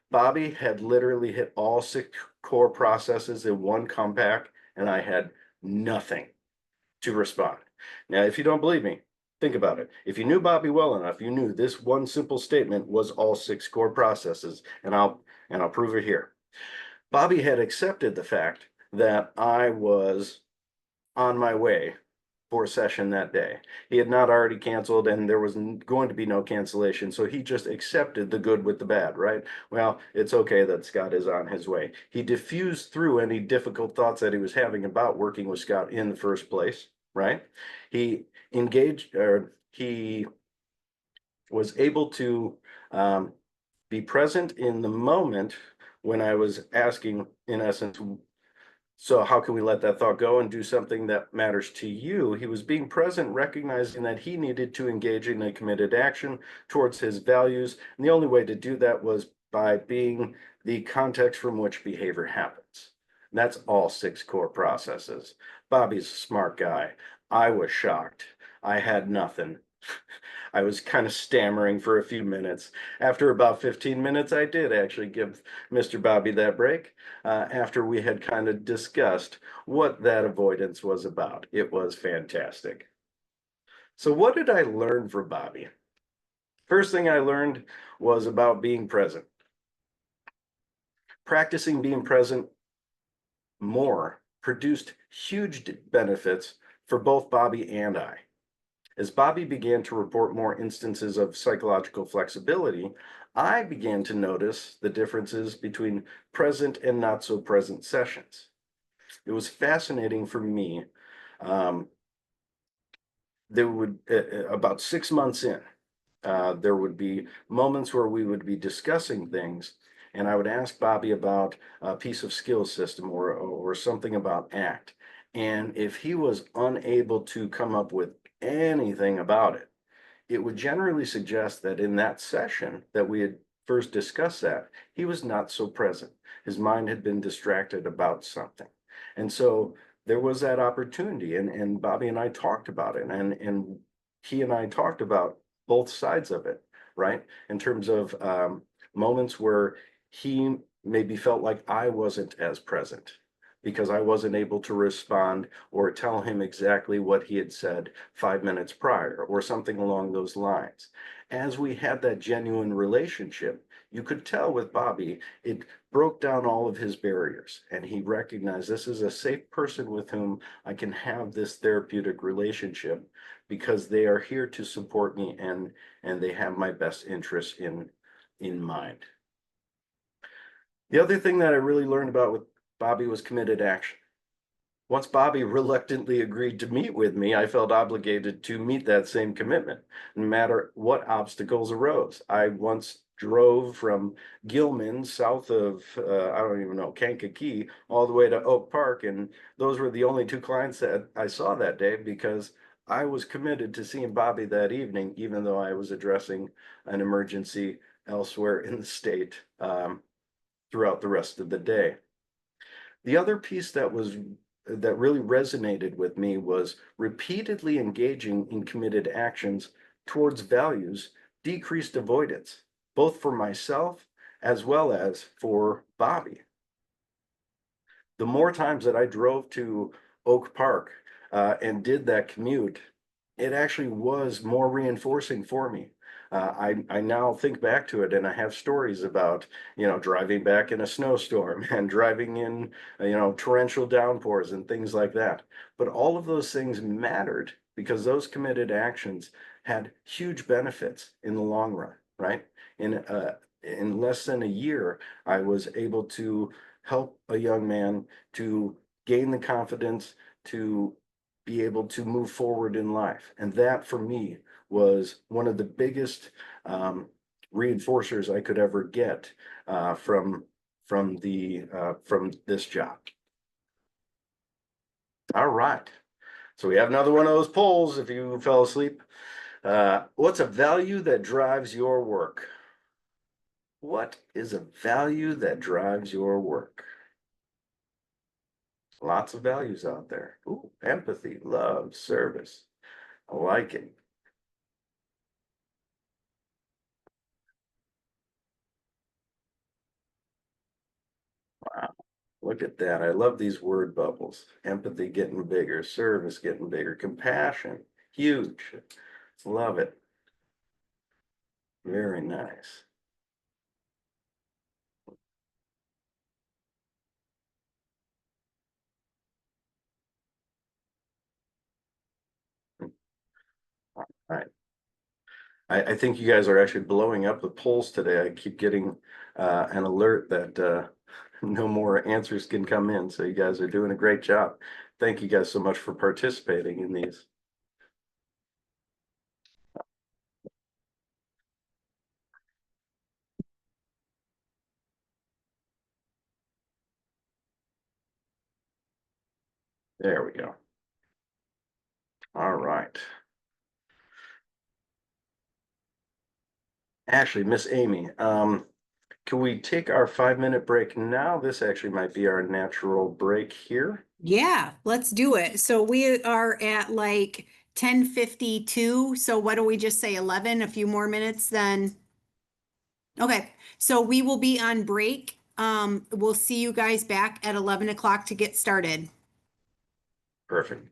Bobby had literally hit all 6 core processes in one comeback, and I had nothing to respond. Now, if you don't believe me, think about it. If you knew Bobby well enough, you knew this one simple statement was all 6 core processes, and I'll prove it here. Bobby had accepted the fact that I was on my way for a session that day. He had not already canceled and there was going to be no cancellation. So he just accepted the good with the bad, right? Well, it's okay that Scott is on his way. He diffused through any difficult thoughts that he was having about working with Scott in the first place, right? He engaged, or he was able to be present in the moment when I was asking, in essence, so how can we let that thought go and do something that matters to you? He was being present, recognizing that he needed to engage in a committed action towards his values. And the only way to do that was by being the context from which behavior happens. And that's all 6 core processes. Bobby's a smart guy. I was shocked. I had nothing. I was kind of stammering for a few minutes. After about 15 minutes, I did actually give Mr. Bobby that break after we had kind of discussed what that avoidance was about. It was fantastic. So, what did I learn from Bobby? First thing I learned was about being present. Practicing being present more produced huge benefits for both Bobby and I. As Bobby began to report more instances of psychological flexibility, I began to notice the differences between present and not so present sessions. It was fascinating for me. Um, there would, about 6 months in, there would be moments where we would be discussing things, and I would ask Bobby about a piece of skill system or something about ACT. And if he was unable to come up with anything about it, it would generally suggest that in that session that we had first discussed that, he was not so present. His mind had been distracted about something. And so there was that opportunity, and Bobby and I talked about it, and he and I talked about both sides of it, right? In terms of moments where he maybe felt like I wasn't as present because I wasn't able to respond or tell him exactly what he had said 5 minutes prior or something along those lines. As we had that genuine relationship, you could tell with Bobby, it broke down all of his barriers and he recognized this is a safe person with whom I can have this therapeutic relationship because they are here to support me and they have my best interests in mind. The other thing that I really learned about with Bobby was committed action. Once Bobby reluctantly agreed to meet with me, I felt obligated to meet that same commitment, no matter what obstacles arose. I once drove from Gilman, south of, I don't even know, Kankakee, all the way to Oak Park. And those were the only 2 clients that I saw that day because I was committed to seeing Bobby that evening, even though I was addressing an emergency elsewhere in the state throughout the rest of the day. The other piece that really resonated with me was repeatedly engaging in committed actions towards values decreased avoidance, both for myself as well as for Bobby. The more times that I drove to Oak Park and did that commute, it actually was more reinforcing for me. I now think back to it and I have stories about, driving back in a snowstorm and driving in, torrential downpours and things like that. But all of those things mattered because those committed actions had huge benefits in the long run, right? In less than a year, I was able to help a young man to gain the confidence to be able to move forward in life. And that for me was one of the biggest reinforcers I could ever get from this job. All right. So we have another one of those polls if you fell asleep. What's a value that drives your work? What is a value that drives your work? Lots of values out there. Ooh, empathy, love, service. I like it. Wow. Look at that. I love these word bubbles. Empathy getting bigger, service getting bigger, compassion, huge. Love it. Very nice. All right. I think you guys are actually blowing up the polls today. I keep getting an alert that no more answers can come in. So you guys are doing a great job. Thank you guys so much for participating in these. There we go. All right. Actually, Miss Amy, can we take our 5-minute break now? This actually might be our natural break here. Yeah, let's do it. So we are at like 10:52. So why don't we just say 11, a few more minutes then? Okay, so we will be on break. We'll see you guys back at 11 o'clock to get started. Perfect.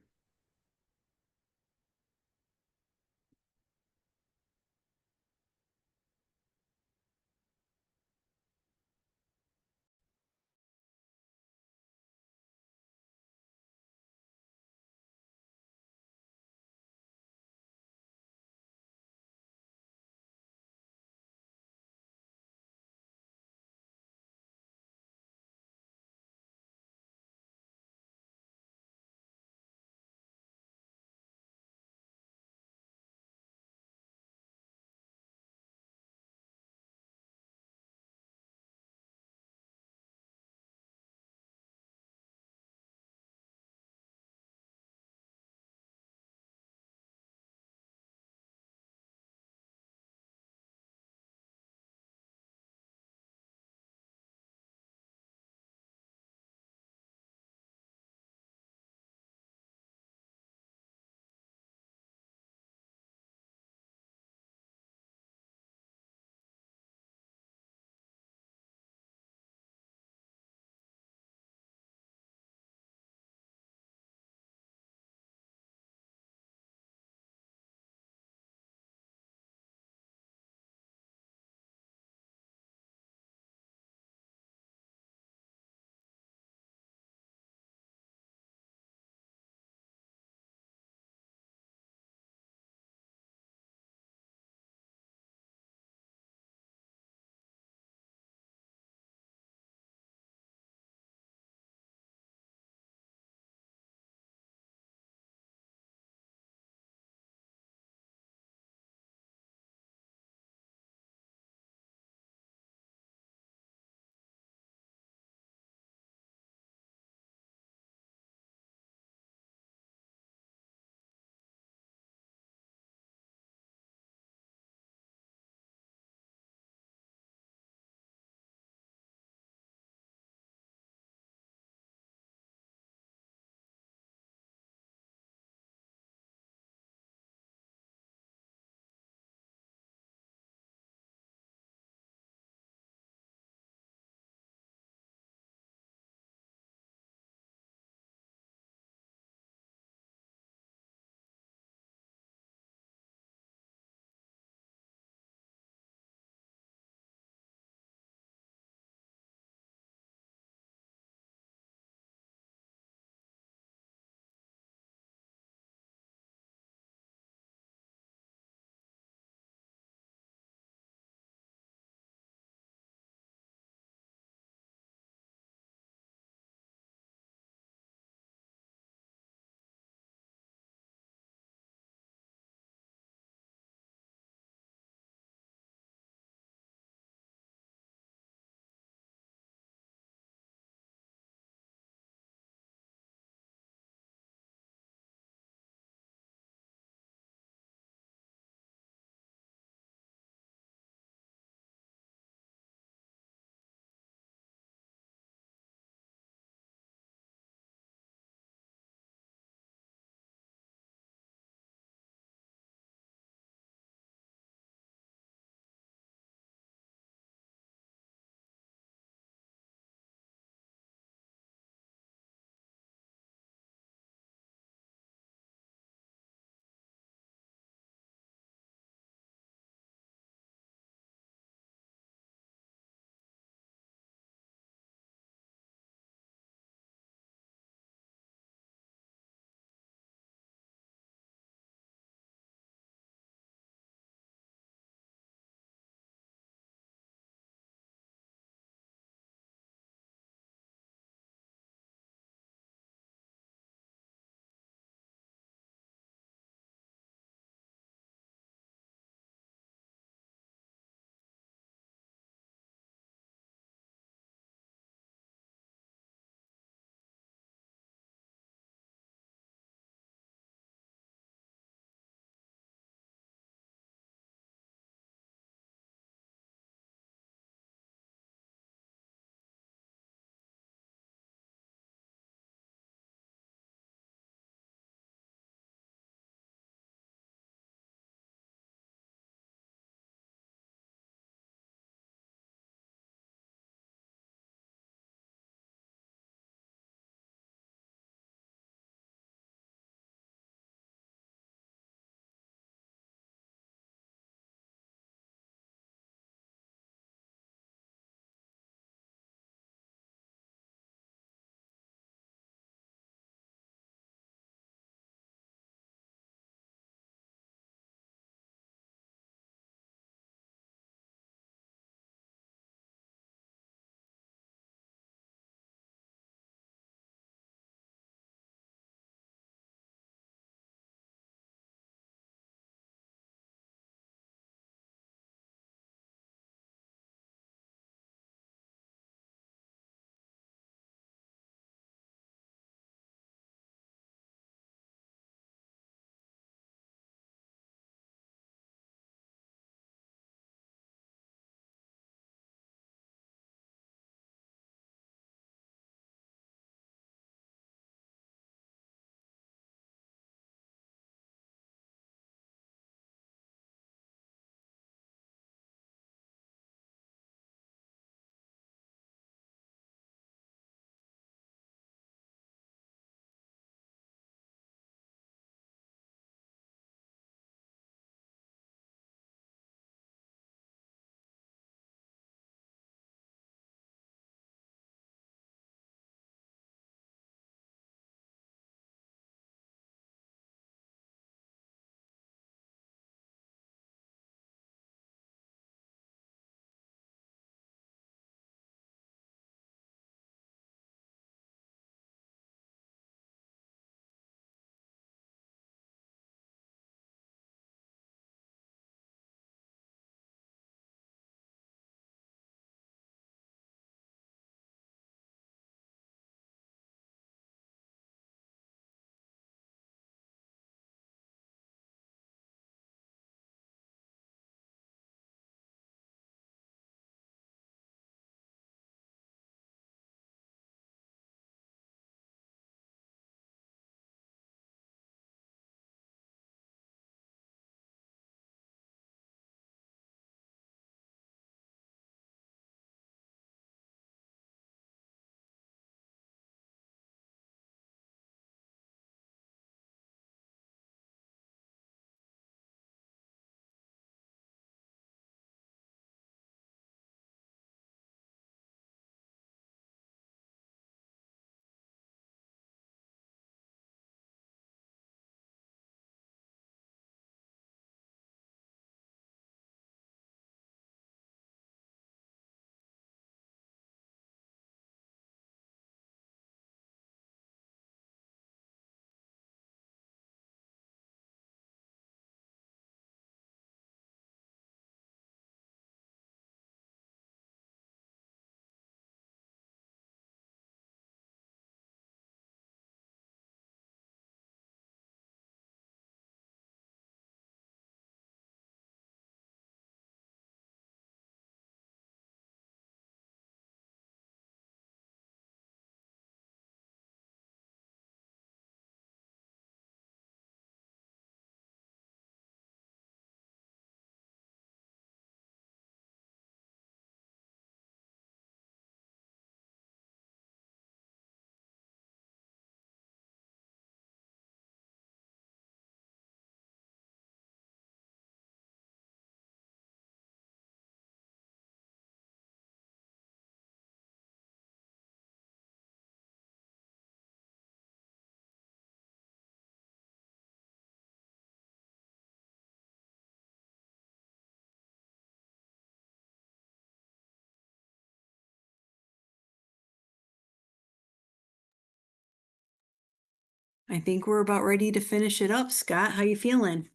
I think we're about ready to finish it up. Scott, how you feeling?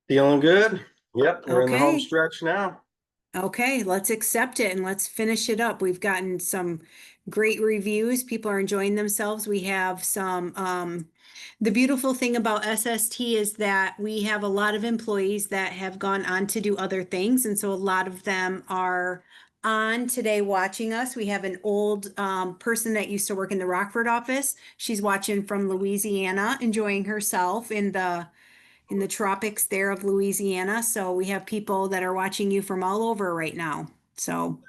Feeling good? Yep, we're in the home Okay. stretch now. Okay, let's accept it and let's finish it up. We've gotten some great reviews. People are enjoying themselves. We have some, the beautiful thing about SST is that we have a lot of employees that have gone on to do other things. And so a lot of them are on today watching us. We have an old person that used to work in the Rockford office. She's watching from Louisiana, enjoying herself in the tropics there of Louisiana. So we have people that are watching you from all over right now. So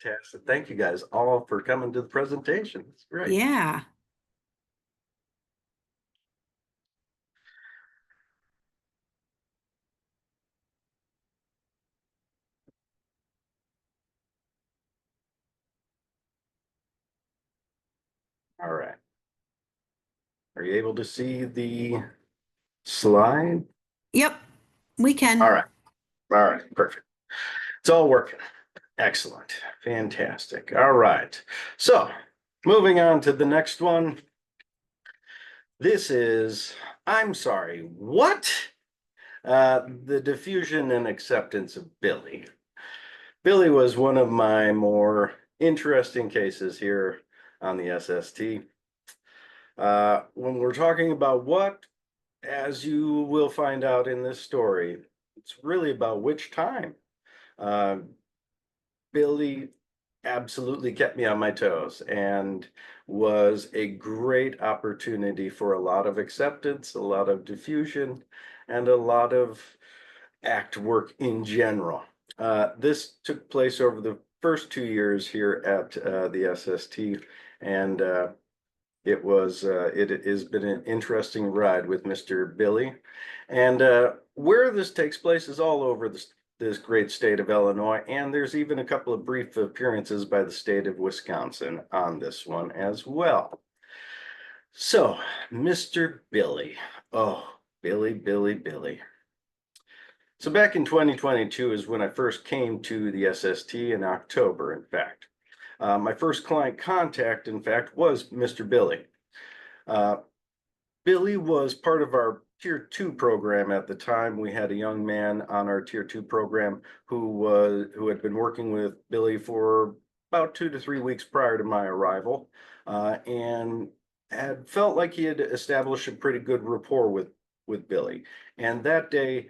Fantastic. Thank you guys all for coming to the presentation. It's great. yeah. All right. Are you able to see the slide? Yep, we All can. right. All right. Perfect. It's all working. Excellent. Fantastic. All right. So moving on to the next one. This is, I'm sorry, what? The diffusion and acceptance of Billy. Billy was one of my more interesting cases here on the SST. When we're talking about what, as you will find out in this story, it's really about which time. Uh, Billy absolutely kept me on my toes and was a great opportunity for a lot of acceptance, a lot of diffusion, and a lot of act work in general. This took place over the first 2 years here at the SST, and it has been an interesting ride with Mr. Billy. And where this takes place is all over this great state of Illinois, and there's even a couple of brief appearances by the state of Wisconsin on this one as well. So, Mr. Billy. Oh, Billy, Billy, Billy. So back in 2022 is when I first came to the SST in October, in fact. My first client contact, in fact, was Mr. Billy. Uh, Billy was part of our Tier 2 program at the time. We had a young man on our Tier 2 program who had been working with Billy for about 2 to 3 weeks prior to my arrival, and had felt like he had established a pretty good rapport with Billy. And that day,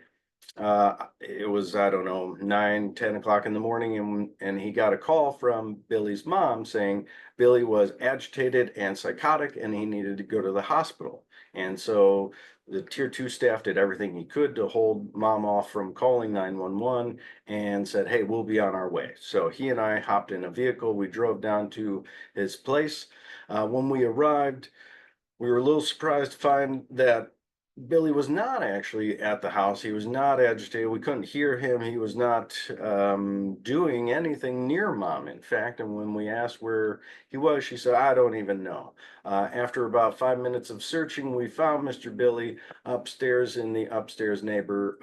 it was, I don't know, 9, 10 o'clock in the morning, and he got a call from Billy's mom saying Billy was agitated and psychotic and he needed to go to the hospital. And so the Tier 2 staff did everything he could to hold mom off from calling 911 and said, hey, we'll be on our way. So he and I hopped in a vehicle. We drove down to his place. When we arrived, we were a little surprised to find that Billy was not actually at the house. He was not agitated. We couldn't hear him. He was not doing anything near mom, in fact. And when we asked where he was, she said, I don't even know. After about 5 minutes of searching, we found Mr. Billy upstairs in the upstairs neighbor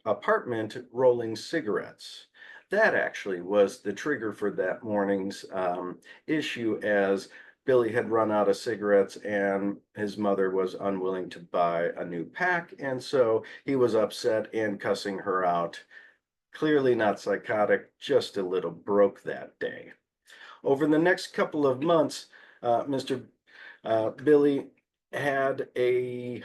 apartment rolling cigarettes. That actually was the trigger for that morning's issue, as Billy had run out of cigarettes and his mother was unwilling to buy a new pack. And so he was upset and cussing her out. Clearly not psychotic, just a little broke that day. Over the next couple of months, Mr. Billy had a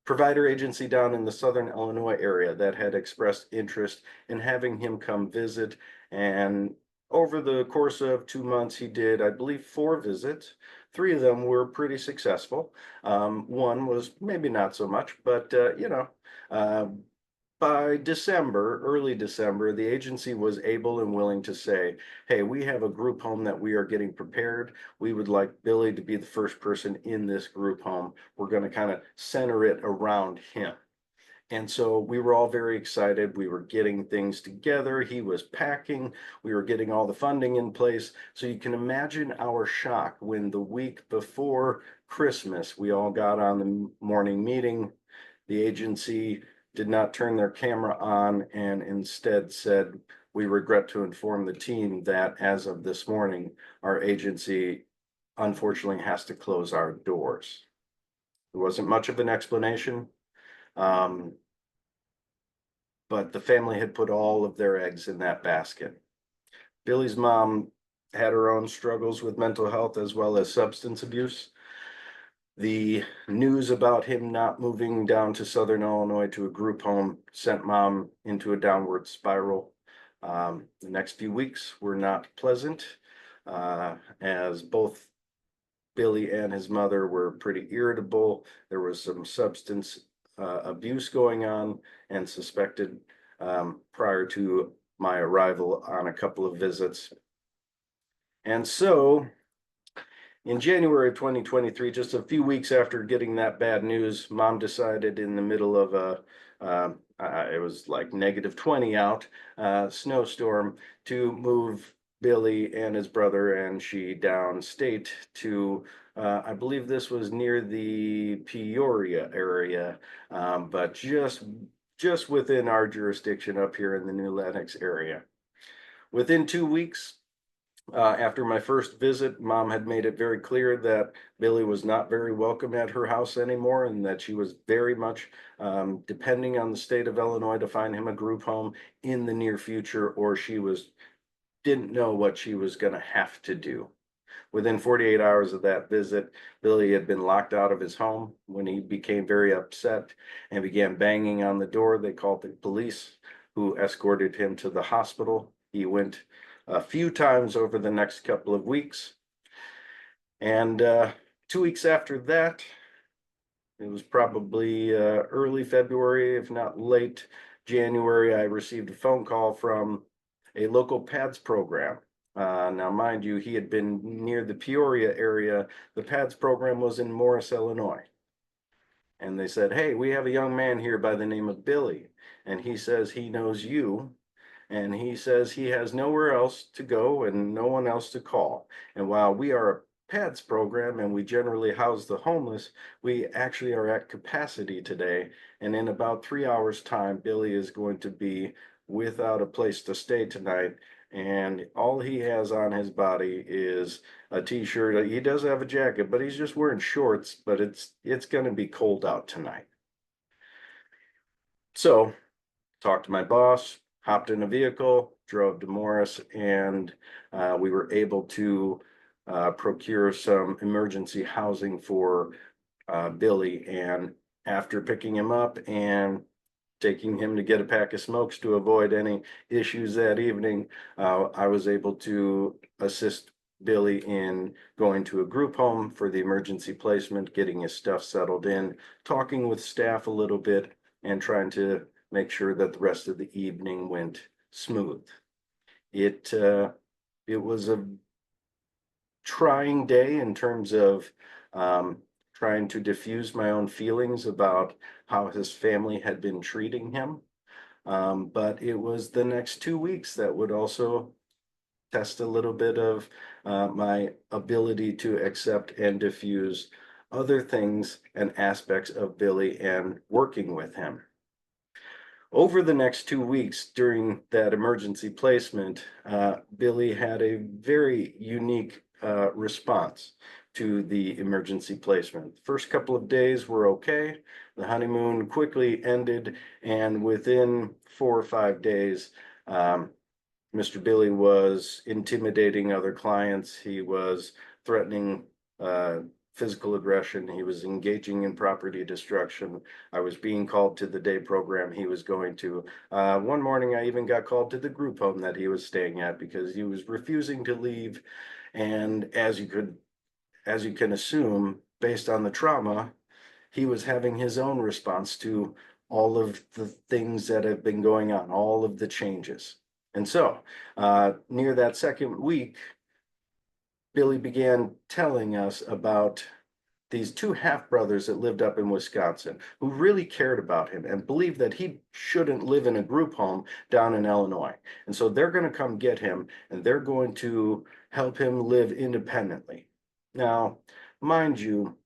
provider agency down in the Southern Illinois area that had expressed interest in having him come visit. And over the course of 2 months, he did, I believe, 4 visits. 3 of them were pretty successful. One was maybe not so much, but uh, by December, early December, the agency was able and willing to say, hey, we have a group home that we are getting prepared. We would like Billy to be the first person in this group home. We're going to kind of center it around him. And so we were all very excited. We were getting things together. He was packing. We were getting all the funding in place. So you can imagine our shock when the week before Christmas, we all got on the morning meeting. The agency did not turn their camera on and instead said, we regret to inform the team that as of this morning, our agency unfortunately has to close our doors. There wasn't much of an explanation. But the family had put all of their eggs in that basket. Billy's mom had her own struggles with mental health as well as substance abuse. The news about him not moving down to Southern Illinois to a group home sent mom into a downward spiral. The next few weeks were not pleasant, as both Billy and his mother were pretty irritable. There was some substance abuse going on and suspected prior to my arrival on a couple of visits. And so in January of 2023, just a few weeks after getting that bad news, mom decided in the middle of it was like -20 out, snowstorm, to move Billy and his brother and she downstate to, I believe this was near the Peoria area, but just within our jurisdiction up here in the New Lenox area. Within 2 weeks, after my first visit, mom had made it very clear that Billy was not very welcome at her house anymore and that she was very much depending on the state of Illinois to find him a group home in the near future, or she didn't know what she was going to have to do. Within 48 hours of that visit, Billy had been locked out of his home. When he became very upset and began banging on the door, they called the police, who escorted him to the hospital. He went a few times over the next couple of weeks. And 2 weeks after that, it was probably early February, if not late January, I received a phone call from a local PADS program. Now, mind you, he had been near the Peoria area. The PADS program was in Morris, Illinois. And they said, hey, we have a young man here by the name of Billy, and he says he knows you. And he says he has nowhere else to go and no one else to call. And while we are a PADS program and we generally house the homeless, we actually are at capacity today. And in about 3 hours' time, Billy is going to be without a place to stay tonight. And all he has on his body is a t-shirt. He does have a jacket, but he's just wearing shorts, but it's going to be cold out tonight. So talked to my boss, hopped in a vehicle, drove to Morris, and we were able to procure some emergency housing for Billy. And after picking him up and taking him to get a pack of smokes to avoid any issues that evening, I was able to assist Billy in going to a group home for the emergency placement, getting his stuff settled in, talking with staff a little bit, and trying to make sure that the rest of the evening went smooth. It was a trying day in terms of trying to diffuse my own feelings about how his family had been treating him. But it was the next 2 weeks that would also test a little bit of my ability to accept and diffuse other things and aspects of Billy and working with him. Over the next 2 weeks during that emergency placement, Billy had a very unique response to the emergency placement. The first couple of days were okay. The honeymoon quickly ended, and within 4 or 5 days, Mr. Billy was intimidating other clients. He was threatening physical aggression. He was engaging in property destruction. I was being called to the day program he was going to. One morning, I even got called to the group home that he was staying at because he was refusing to leave. And as you can assume, based on the trauma, he was having his own response to all of the things that have been going on, all of the changes. And so, near that second week, Billy began telling us about these two half-brothers that lived up in Wisconsin who really cared about him and believed that he shouldn't live in a group home down in Illinois. And so they're going to come get him and they're going to help him live independently. Now, mind you,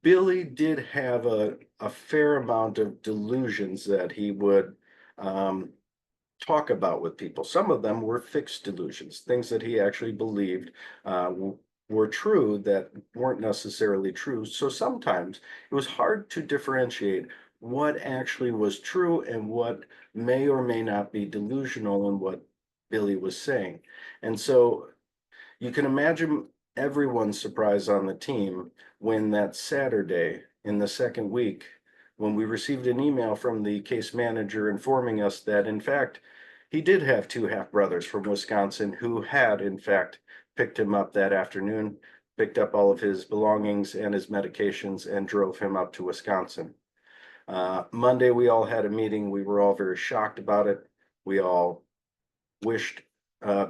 Billy did have a fair amount of delusions that he would talk about with people. Some of them were fixed delusions, things that he actually believed were true that weren't necessarily true. So sometimes it was hard to differentiate what actually was true and what may or may not be delusional in what Billy was saying. And so you can imagine everyone's surprise on the team when that Saturday in the second week, when we received an email from the case manager informing us that, in fact, he did have two half brothers from Wisconsin who had, in fact, picked him up that afternoon, picked up all of his belongings and his medications, and drove him up to Wisconsin. Monday, we all had a meeting. We were all very shocked about it. We all wished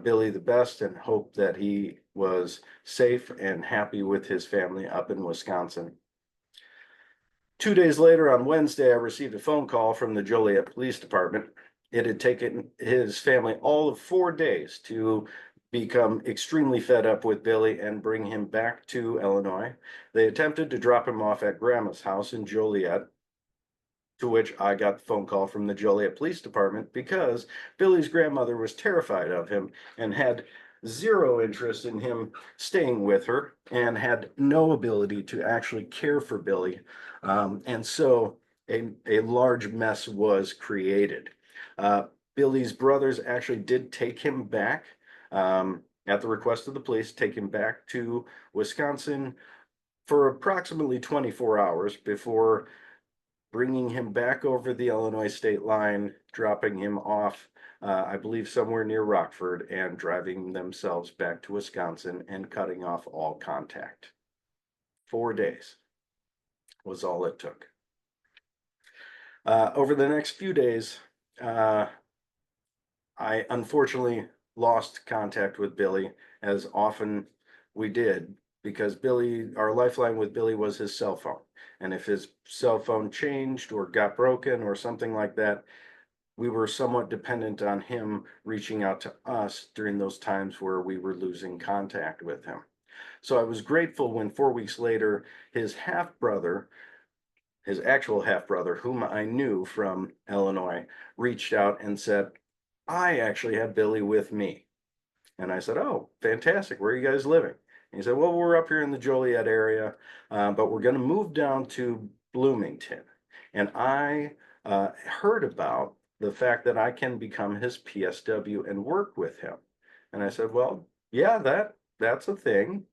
Billy the best and hoped that he was safe and happy with his family up in Wisconsin. 2 days later, on Wednesday, I received a phone call from the Joliet Police Department. It had taken his family all of 4 days to become extremely fed up with Billy and bring him back to Illinois. They attempted to drop him off at Grandma's house in Joliet, to which I got the phone call from the Joliet Police Department because Billy's grandmother was terrified of him and had zero interest in him staying with her and had no ability to actually care for Billy. And so a large mess was created. Billy's brothers actually did take him back at the request of the police, take him back to Wisconsin for approximately 24 hours before bringing him back over the Illinois state line, dropping him off, I believe somewhere near Rockford, and driving themselves back to Wisconsin and cutting off all contact. 4 days was all it took. Over the next few days, I unfortunately lost contact with Billy, as often we did, because Billy, our lifeline with Billy was his cell phone. And if his cell phone changed or got broken or something like that, we were somewhat dependent on him reaching out to us during those times where we were losing contact with him. So I was grateful when 4 weeks later, his half brother, his actual half brother, whom I knew from Illinois, reached out and said, I actually have Billy with me. And I said, oh, fantastic. Where are you guys living? And he said, well, we're up here in the Joliet area, but we're going to move down to Bloomington. And I heard about the fact that I can become his PSW and work with him. And I said, well, yeah, that's a thing.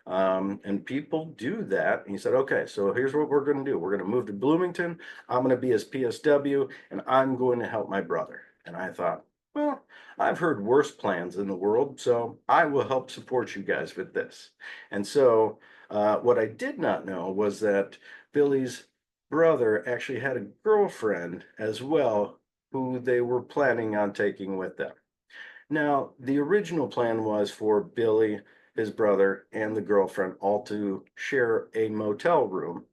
And people do that. And he said, okay, so here's what we're going to do. We're going to move to Bloomington. I'm going to be his PSW and I'm going to help my brother. And I thought, well, I've heard worse plans in the world, so I will help support you guys with this. And so what I did not know was that Billy's brother actually had a girlfriend as well, who they were planning on taking with them. Now, the original plan was for Billy, his brother, and the girlfriend all to share a motel room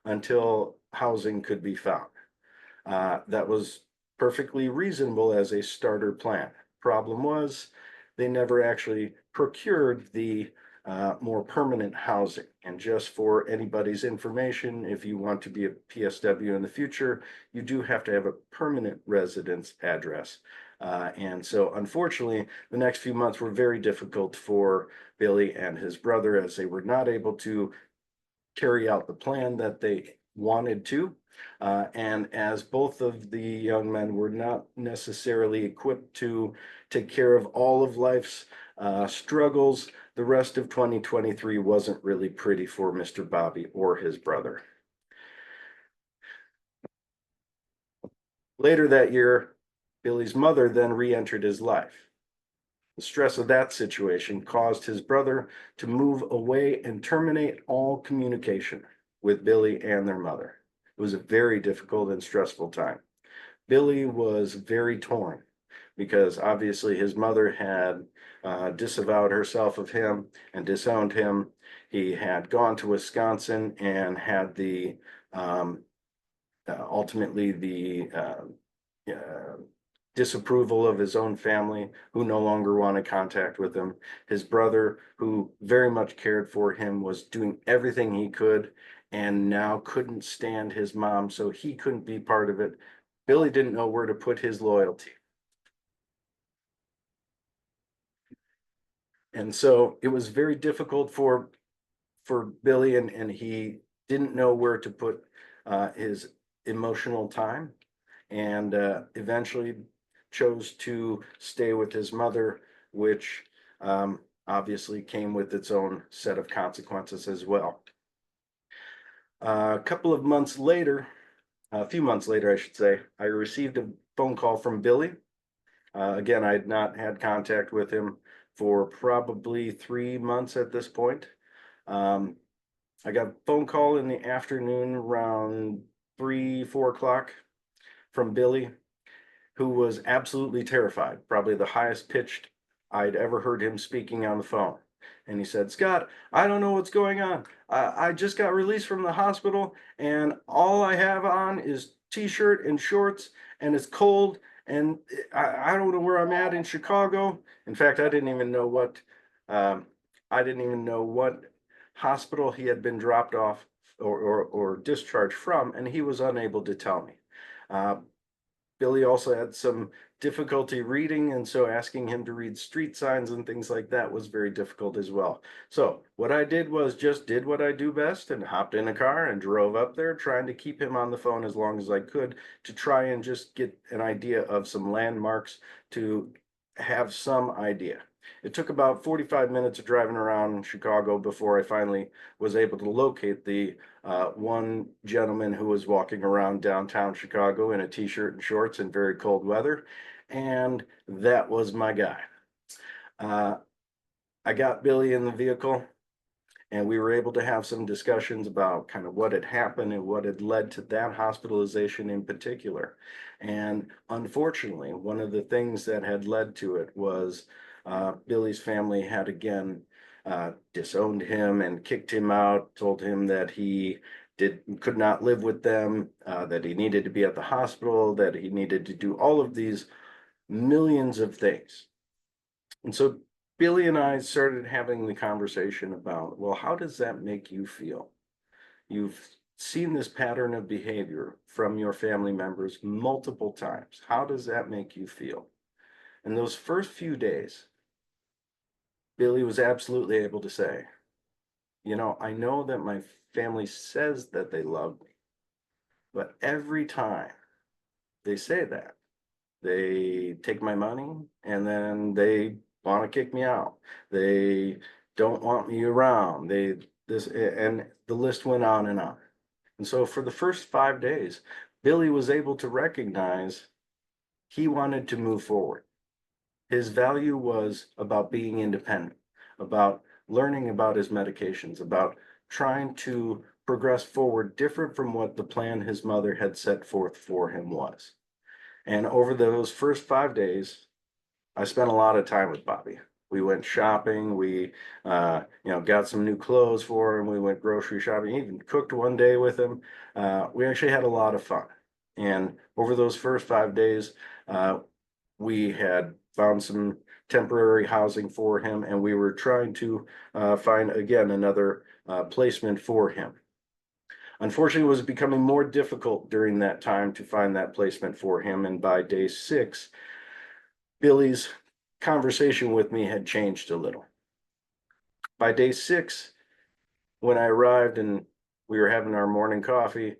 until housing could be found. That was perfectly reasonable as a starter plan. Problem was, they never actually procured the more permanent housing. And just for anybody's information, if you want to be a PSW in the future, you do have to have a permanent residence address. And so unfortunately, the next few months were very difficult for Billy and his brother, as they were not able to carry out the plan that they wanted to. And as both of the young men were not necessarily equipped to take care of all of life's struggles, the rest of 2023 wasn't really pretty for Mr. Bobby or his brother. Later that year, Billy's mother then re-entered his life. The stress of that situation caused his brother to move away and terminate all communication with Billy and their mother. It was a very difficult and stressful time. Billy was very torn because obviously his mother had disavowed herself of him and disowned him. He had gone to Wisconsin and had the ultimately the disapproval of his own family, who no longer wanted contact with him. His brother, who very much cared for him, was doing everything he could and now couldn't stand his mom, so he couldn't be part of it. Billy didn't know where to put his loyalty. And so it was very difficult for Billy, and he didn't know where to put his emotional time, and eventually chose to stay with his mother, which obviously came with its own set of consequences as well. A couple of months later, a few months later, I should say, I received a phone call from Billy. Again, I had not had contact with him for probably 3 months at this point. Um, I got a phone call in the afternoon around 3, 4 o'clock from Billy, who was absolutely terrified, probably the highest pitched I'd ever heard him speaking on the phone. And he said, Scott, I don't know what's going on. I just got released from the hospital, and all I have on is t-shirt and shorts, and it's cold, and I don't know where I'm at in Chicago. In fact, um, I didn't even know what hospital he had been dropped off or discharged from, and he was unable to tell me. Uh, Billy also had some difficulty reading, and so asking him to read street signs and things like that was very difficult as well. So what I did was just did what I do best and hopped in a car and drove up there, trying to keep him on the phone as long as I could to try and just get an idea of some landmarks, to have some idea. It took about 45 minutes of driving around Chicago before I finally was able to locate the one gentleman who was walking around downtown Chicago in a t-shirt and shorts in very cold weather, and that was my guy. Uh, I got Billy in the vehicle, and we were able to have some discussions about kind of what had happened and what had led to that hospitalization in particular. And unfortunately, one of the things that had led to it was Billy's family had again disowned him and kicked him out, told him that he could not live with them, that he needed to be at the hospital, that he needed to do all of these millions of things. And so Billy and I started having the conversation about, well, how does that make you feel? You've seen this pattern of behavior from your family members multiple times. How does that make you feel? In those first few days, Billy was absolutely able to say, I know that my family says that they love me, but every time they say that, they take my money and then they want to kick me out. They don't want me around. And the list went on and on. And so for the first 5 days, Billy was able to recognize he wanted to move forward. His value was about being independent, about learning about his medications, about trying to progress forward different from what the plan his mother had set forth for him was. And over those first 5 days, I spent a lot of time with Bobby. We went shopping. We, got some new clothes for him. We went grocery shopping. Even cooked one day with him. We actually had a lot of fun. And over those first 5 days, we had found some temporary housing for him, and we were trying to find again another placement for him. Unfortunately, it was becoming more difficult during that time to find that placement for him. And by day 6, Billy's conversation with me had changed a little. By day 6, when I arrived and we were having our morning coffee,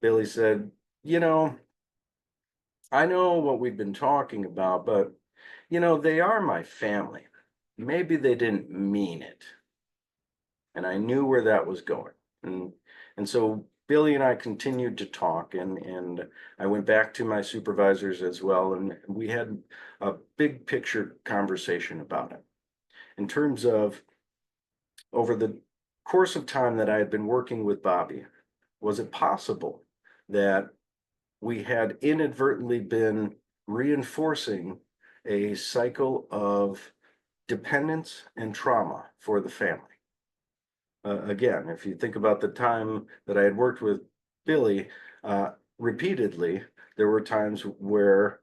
Billy said, I know what we've been talking about, but, they are my family. Maybe they didn't mean it. And I knew where that was going. And so Billy and I continued to talk, and I went back to my supervisors as well, and we had a big picture conversation about it. In terms of over the course of time that I had been working with Bobby, was it possible that we had inadvertently been reinforcing a cycle of dependence and trauma for the family? Again, if you think about the time that I had worked with Billy repeatedly, there were times where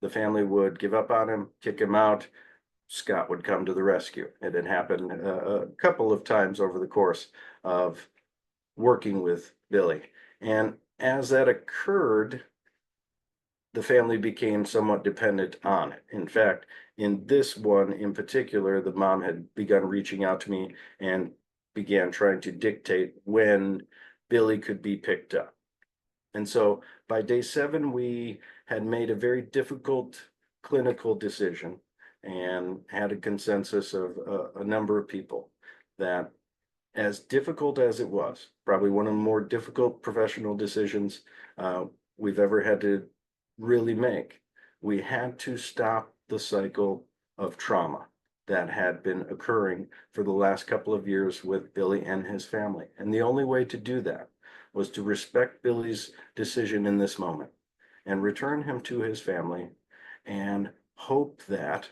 the family would give up on him, kick him out. Scott would come to the rescue. It had happened a couple of times over the course of working with Billy. And as that occurred, the family became somewhat dependent on it. In fact, in this one in particular, the mom had begun reaching out to me and began trying to dictate when Billy could be picked up. And so by day 7, we had made a very difficult clinical decision and had a consensus of a number of people that, as difficult as it was, probably one of the more difficult professional decisions we've ever had to really make, we had to stop the cycle of trauma that had been occurring for the last couple of years with Billy and his family. And the only way to do that was to respect Billy's decision in this moment and return him to his family and hope that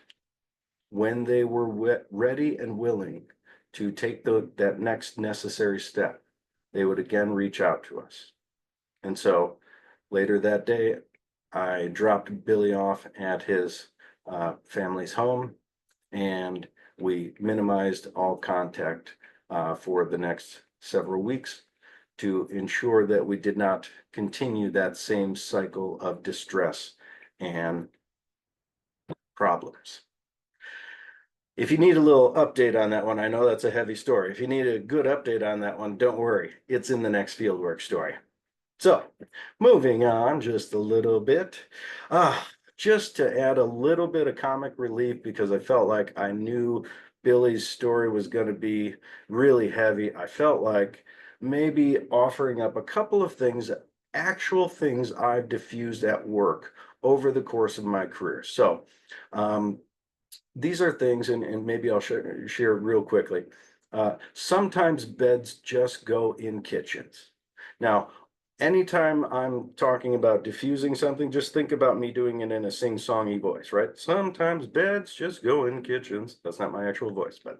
when they were ready and willing to take that next necessary step, they would again reach out to us. And so later that day, I dropped Billy off at his family's home, and we minimized all contact for the next several weeks to ensure that we did not continue that same cycle of distress and problems. If you need a little update on that one, I know that's a heavy story. If you need a good update on that one, don't worry, it's in the next Fieldwork story. So, moving on just a little bit, just to add a little bit of comic relief, because I felt like I knew Billy's story was going to be really heavy. I felt like maybe offering up a couple of things, actual things I've diffused at work over the course of my career. So, these are things, and maybe I'll share real quickly. Sometimes beds just go in kitchens. Now, anytime I'm talking about diffusing something, just think about me doing it in a sing-songy voice, right? Sometimes beds just go in kitchens. That's not my actual voice, but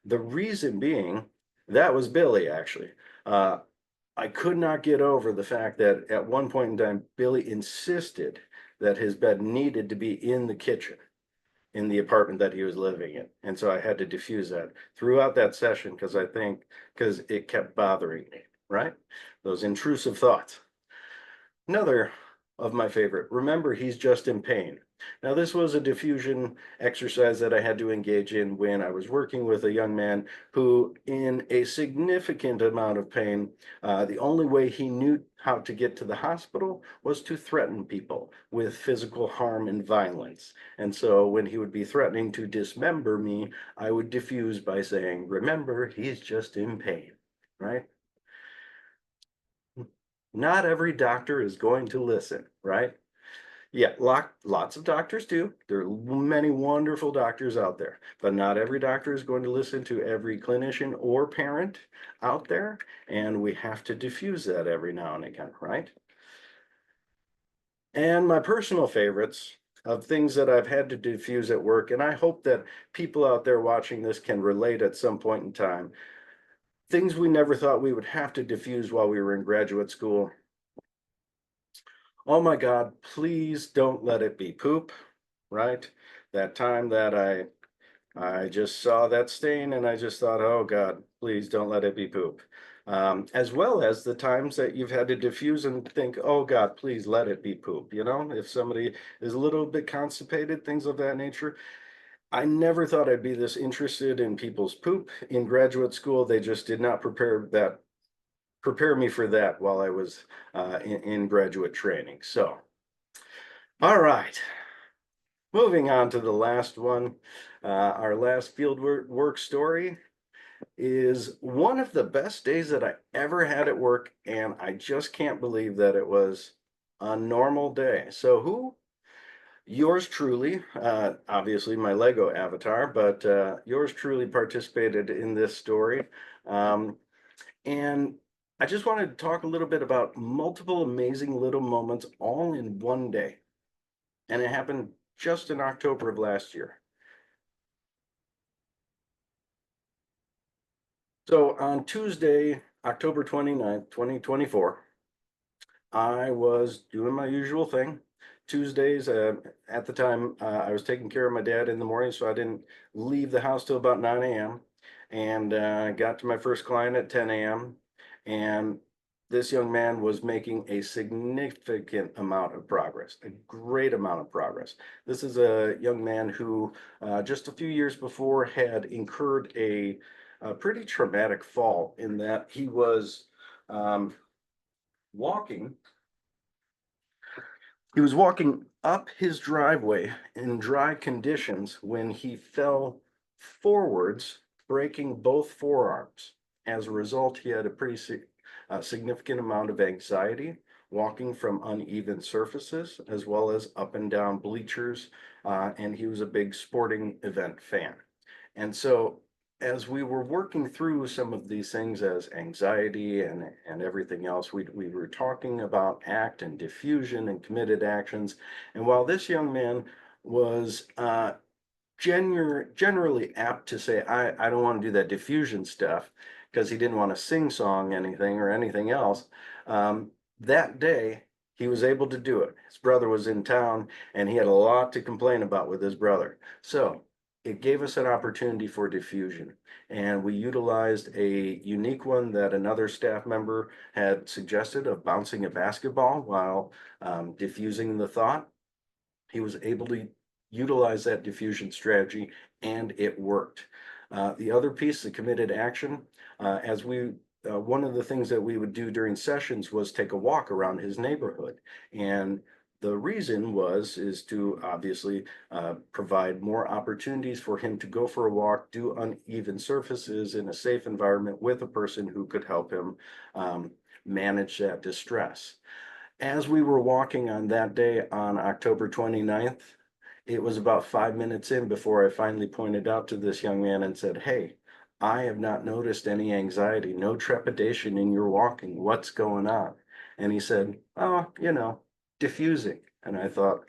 the reason being, that was Billy, actually. I could not get over the fact that at one point in time, Billy insisted that his bed needed to be in the kitchen in the apartment that he was living in. And so I had to diffuse that throughout that session because it kept bothering me, right? Those intrusive thoughts. Another of my favorite, remember, he's just in pain. Now, this was a diffusion exercise that I had to engage in when I was working with a young man who, in a significant amount of pain, the only way he knew how to get to the hospital was to threaten people with physical harm and violence. And so when he would be threatening to dismember me, I would diffuse by saying, remember, he's just in pain, right? Not every doctor is going to listen, right? Yeah, lots of doctors do. There are many wonderful doctors out there, but not every doctor is going to listen to every clinician or parent out there, and we have to diffuse that every now and again, right? And my personal favorites of things that I've had to diffuse at work, and I hope that people out there watching this can relate at some point in time. Things we never thought we would have to diffuse while we were in graduate school. Oh my God, please don't let it be poop, right? That time that I just saw that stain and I just thought, oh God, please don't let it be poop. As well as the times that you've had to diffuse and think, oh God, please let it be poop. You know, if somebody is a little bit constipated, things of that nature. I never thought I'd be this interested in people's poop. In graduate school, they just did not prepare me for that while I was in graduate training. So, all right, moving on to the last one. Our last field work story is one of the best days that I ever had at work, and I just can't believe that it was a normal day. So who? Yours truly, obviously my Lego avatar, but yours truly participated in this story. And I just wanted to talk a little bit about multiple amazing little moments all in one day. And it happened just in October of last year. So on Tuesday, October 29th, 2024, I was doing my usual thing. Tuesdays, at the time, I was taking care of my dad in the morning, so I didn't leave the house till about 9 a.m. and got to my first client at 10 a.m. And this young man was making a significant amount of progress, a great amount of progress. This is a young man who just a few years before had incurred a pretty traumatic fall in that he was um, walking. He was walking up his driveway in dry conditions when he fell forwards, breaking both forearms. As a result, he had a pretty significant amount of anxiety walking from uneven surfaces as well as up and down bleachers. And he was a big sporting event fan. And so as we were working through some of these things as anxiety and everything else, we were talking about ACT and diffusion and committed actions. And while this young man was generally apt to say, I don't want to do that diffusion stuff because he didn't want to sing song anything or anything else, that day he was able to do it. His brother was in town and he had a lot to complain about with his brother. So it gave us an opportunity for diffusion, and we utilized a unique one that another staff member had suggested of bouncing a basketball while diffusing the thought. He was able to utilize that diffusion strategy, and it worked. The other piece, the committed action, as we one of the things that we would do during sessions was take a walk around his neighborhood, and the reason is to obviously provide more opportunities for him to go for a walk, do uneven surfaces in a safe environment with a person who could help him manage that distress. As we were walking on that day on October 29th, it was about 5 minutes in before I finally pointed out to this young man and said, "Hey, I have not noticed any anxiety, no trepidation in your walking. What's going on?" And he said, "Oh, diffusing." And I thought,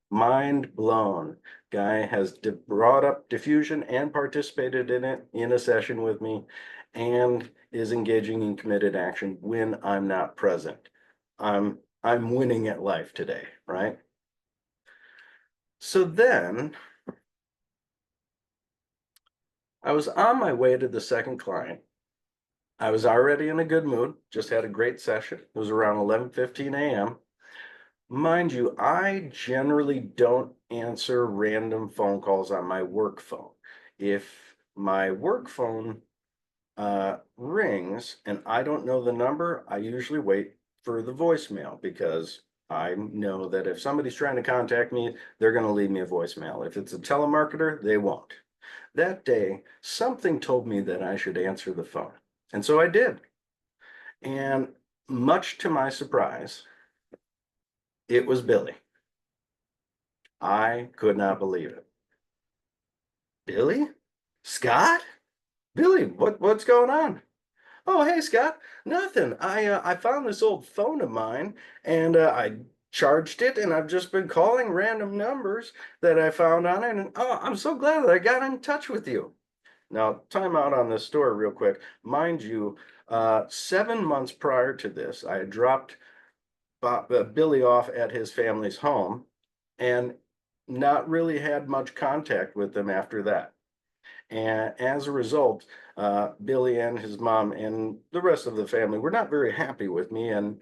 mind blown. Guy has brought up diffusion and participated in it in a session with me and is engaging in committed action when I'm not present. I'm winning at life today, right? So then I was on my way to the second client. I was already in a good mood, just had a great session. It was around 11:15 a.m. Mind you, I generally don't answer random phone calls on my work phone. If my work phone rings and I don't know the number, I usually wait for the voicemail because I know that if somebody's trying to contact me, they're going to leave me a voicemail. If it's a telemarketer, they won't. That day, something told me that I should answer the phone. And so I did. And much to my surprise, it was Billy. I could not believe it. Billy? Scott? Billy, what's going on? Oh, hey, Scott. Nothing. I found this old phone of mine and I charged it and I've just been calling random numbers that I found on it. And oh, I'm so glad that I got in touch with you. Now, time out on this story real quick. Mind you, 7 months prior to this, I had dropped Billy off at his family's home and not really had much contact with them after that. And as a result, Billy and his mom and the rest of the family were not very happy with me. And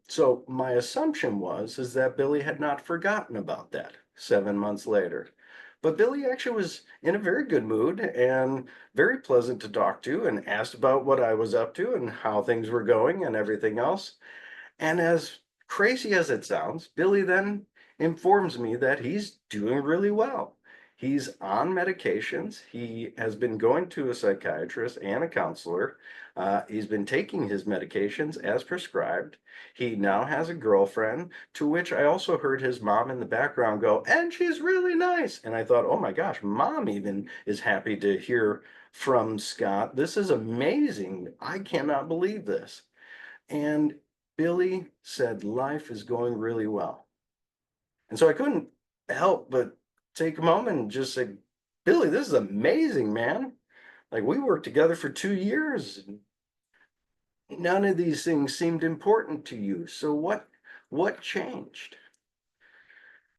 so my assumption is that Billy had not forgotten about that 7 months later. But Billy actually was in a very good mood and very pleasant to talk to and asked about what I was up to and how things were going and everything else. And as crazy as it sounds, Billy then informs me that he's doing really well. He's on medications. He has been going to a psychiatrist and a counselor. He's been taking his medications as prescribed. He now has a girlfriend, to which I also heard his mom in the background go, "And she's really nice." And I thought, oh my gosh, mom even is happy to hear from Scott. This is amazing. I cannot believe this. And Billy said life is going really well. And so I couldn't help but take a moment and just say, "Billy, this is amazing, man. Like we worked together for 2 years. None of these things seemed important to you. So what changed?"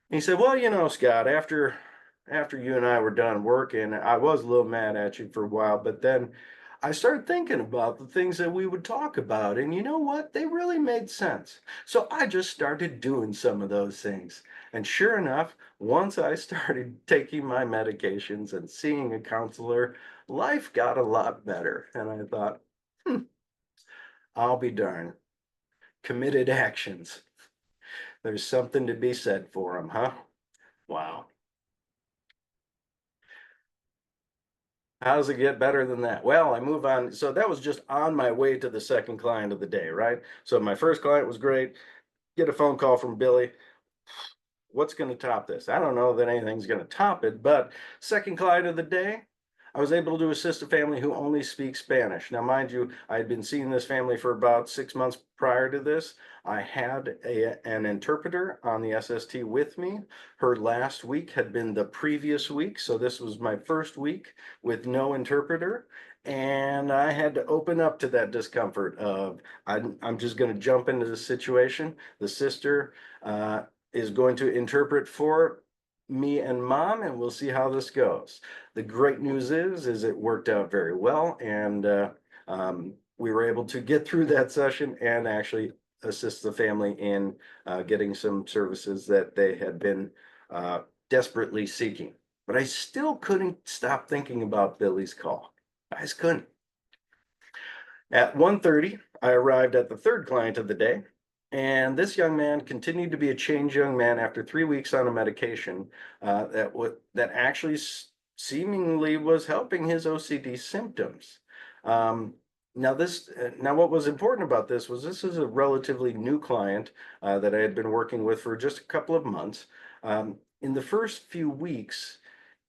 And he said, "Well, Scott, after you and I were done working, I was a little mad at you for a while, but then I started thinking about the things that we would talk about, and you know what? They really made sense. So I just started doing some of those things. And sure enough, once I started taking my medications and seeing a counselor, life got a lot better. And I thought, hmm, I'll be darned. Committed actions. There's something to be said for them, huh? Wow. How does it get better than that? Well, I move on. So that was just on my way to the second client of the day, right? So my first client was great. Get a phone call from Billy. What's going to top this? I don't know that anything's going to top it, but second client of the day, I was able to assist a family who only speaks Spanish. Now, mind you, I had been seeing this family for about 6 months prior to this. I had an interpreter on the SST with me. Her last week had been the previous week, so this was my first week with no interpreter. And I had to open up to that discomfort of I'm just going to jump into the situation. The sister is going to interpret for me and mom, and we'll see how this goes. The great news is it worked out very well, and we were able to get through that session and actually assist the family in getting some services that they had been desperately seeking. But I still couldn't stop thinking about Billy's call. I just couldn't. At 1:30, I arrived at the third client of the day, and this young man continued to be a changed young man after 3 weeks on a medication that actually seemingly was helping his OCD symptoms. Um, now what was important about this is a relatively new client that I had been working with for just a couple of months. In the first few weeks,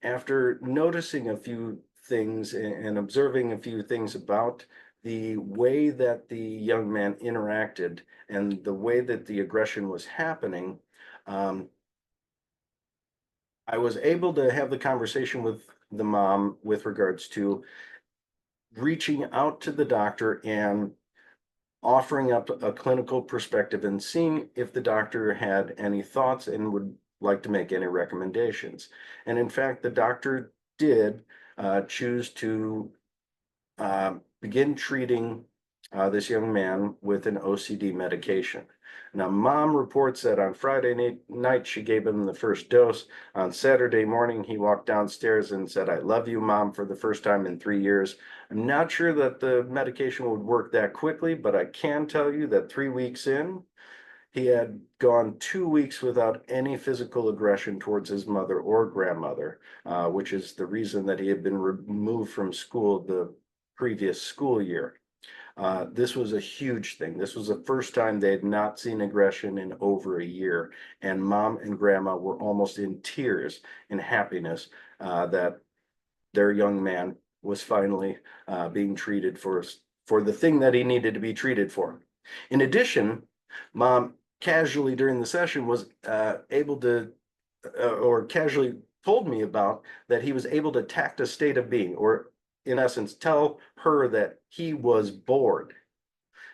after noticing a few things and observing a few things about the way that the young man interacted and the way that the aggression was happening, um, I was able to have the conversation with the mom with regards to reaching out to the doctor and offering up a clinical perspective and seeing if the doctor had any thoughts and would like to make any recommendations. And in fact, the doctor did choose to begin treating this young man with an OCD medication. Now, mom reports that on Friday night, she gave him the first dose. On Saturday morning, he walked downstairs and said, "I love you, mom," for the first time in 3 years. I'm not sure that the medication would work that quickly, but I can tell you that 3 weeks in, he had gone 2 weeks without any physical aggression towards his mother or grandmother, which is the reason that he had been removed from school the previous school year. This was a huge thing. This was the first time they had not seen aggression in over a year, and mom and grandma were almost in tears in happiness that their young man was finally being treated for the thing that he needed to be treated for. In addition, mom casually during the session was able to or casually told me about that he was able to tact a state of being, or in essence, tell her that he was bored.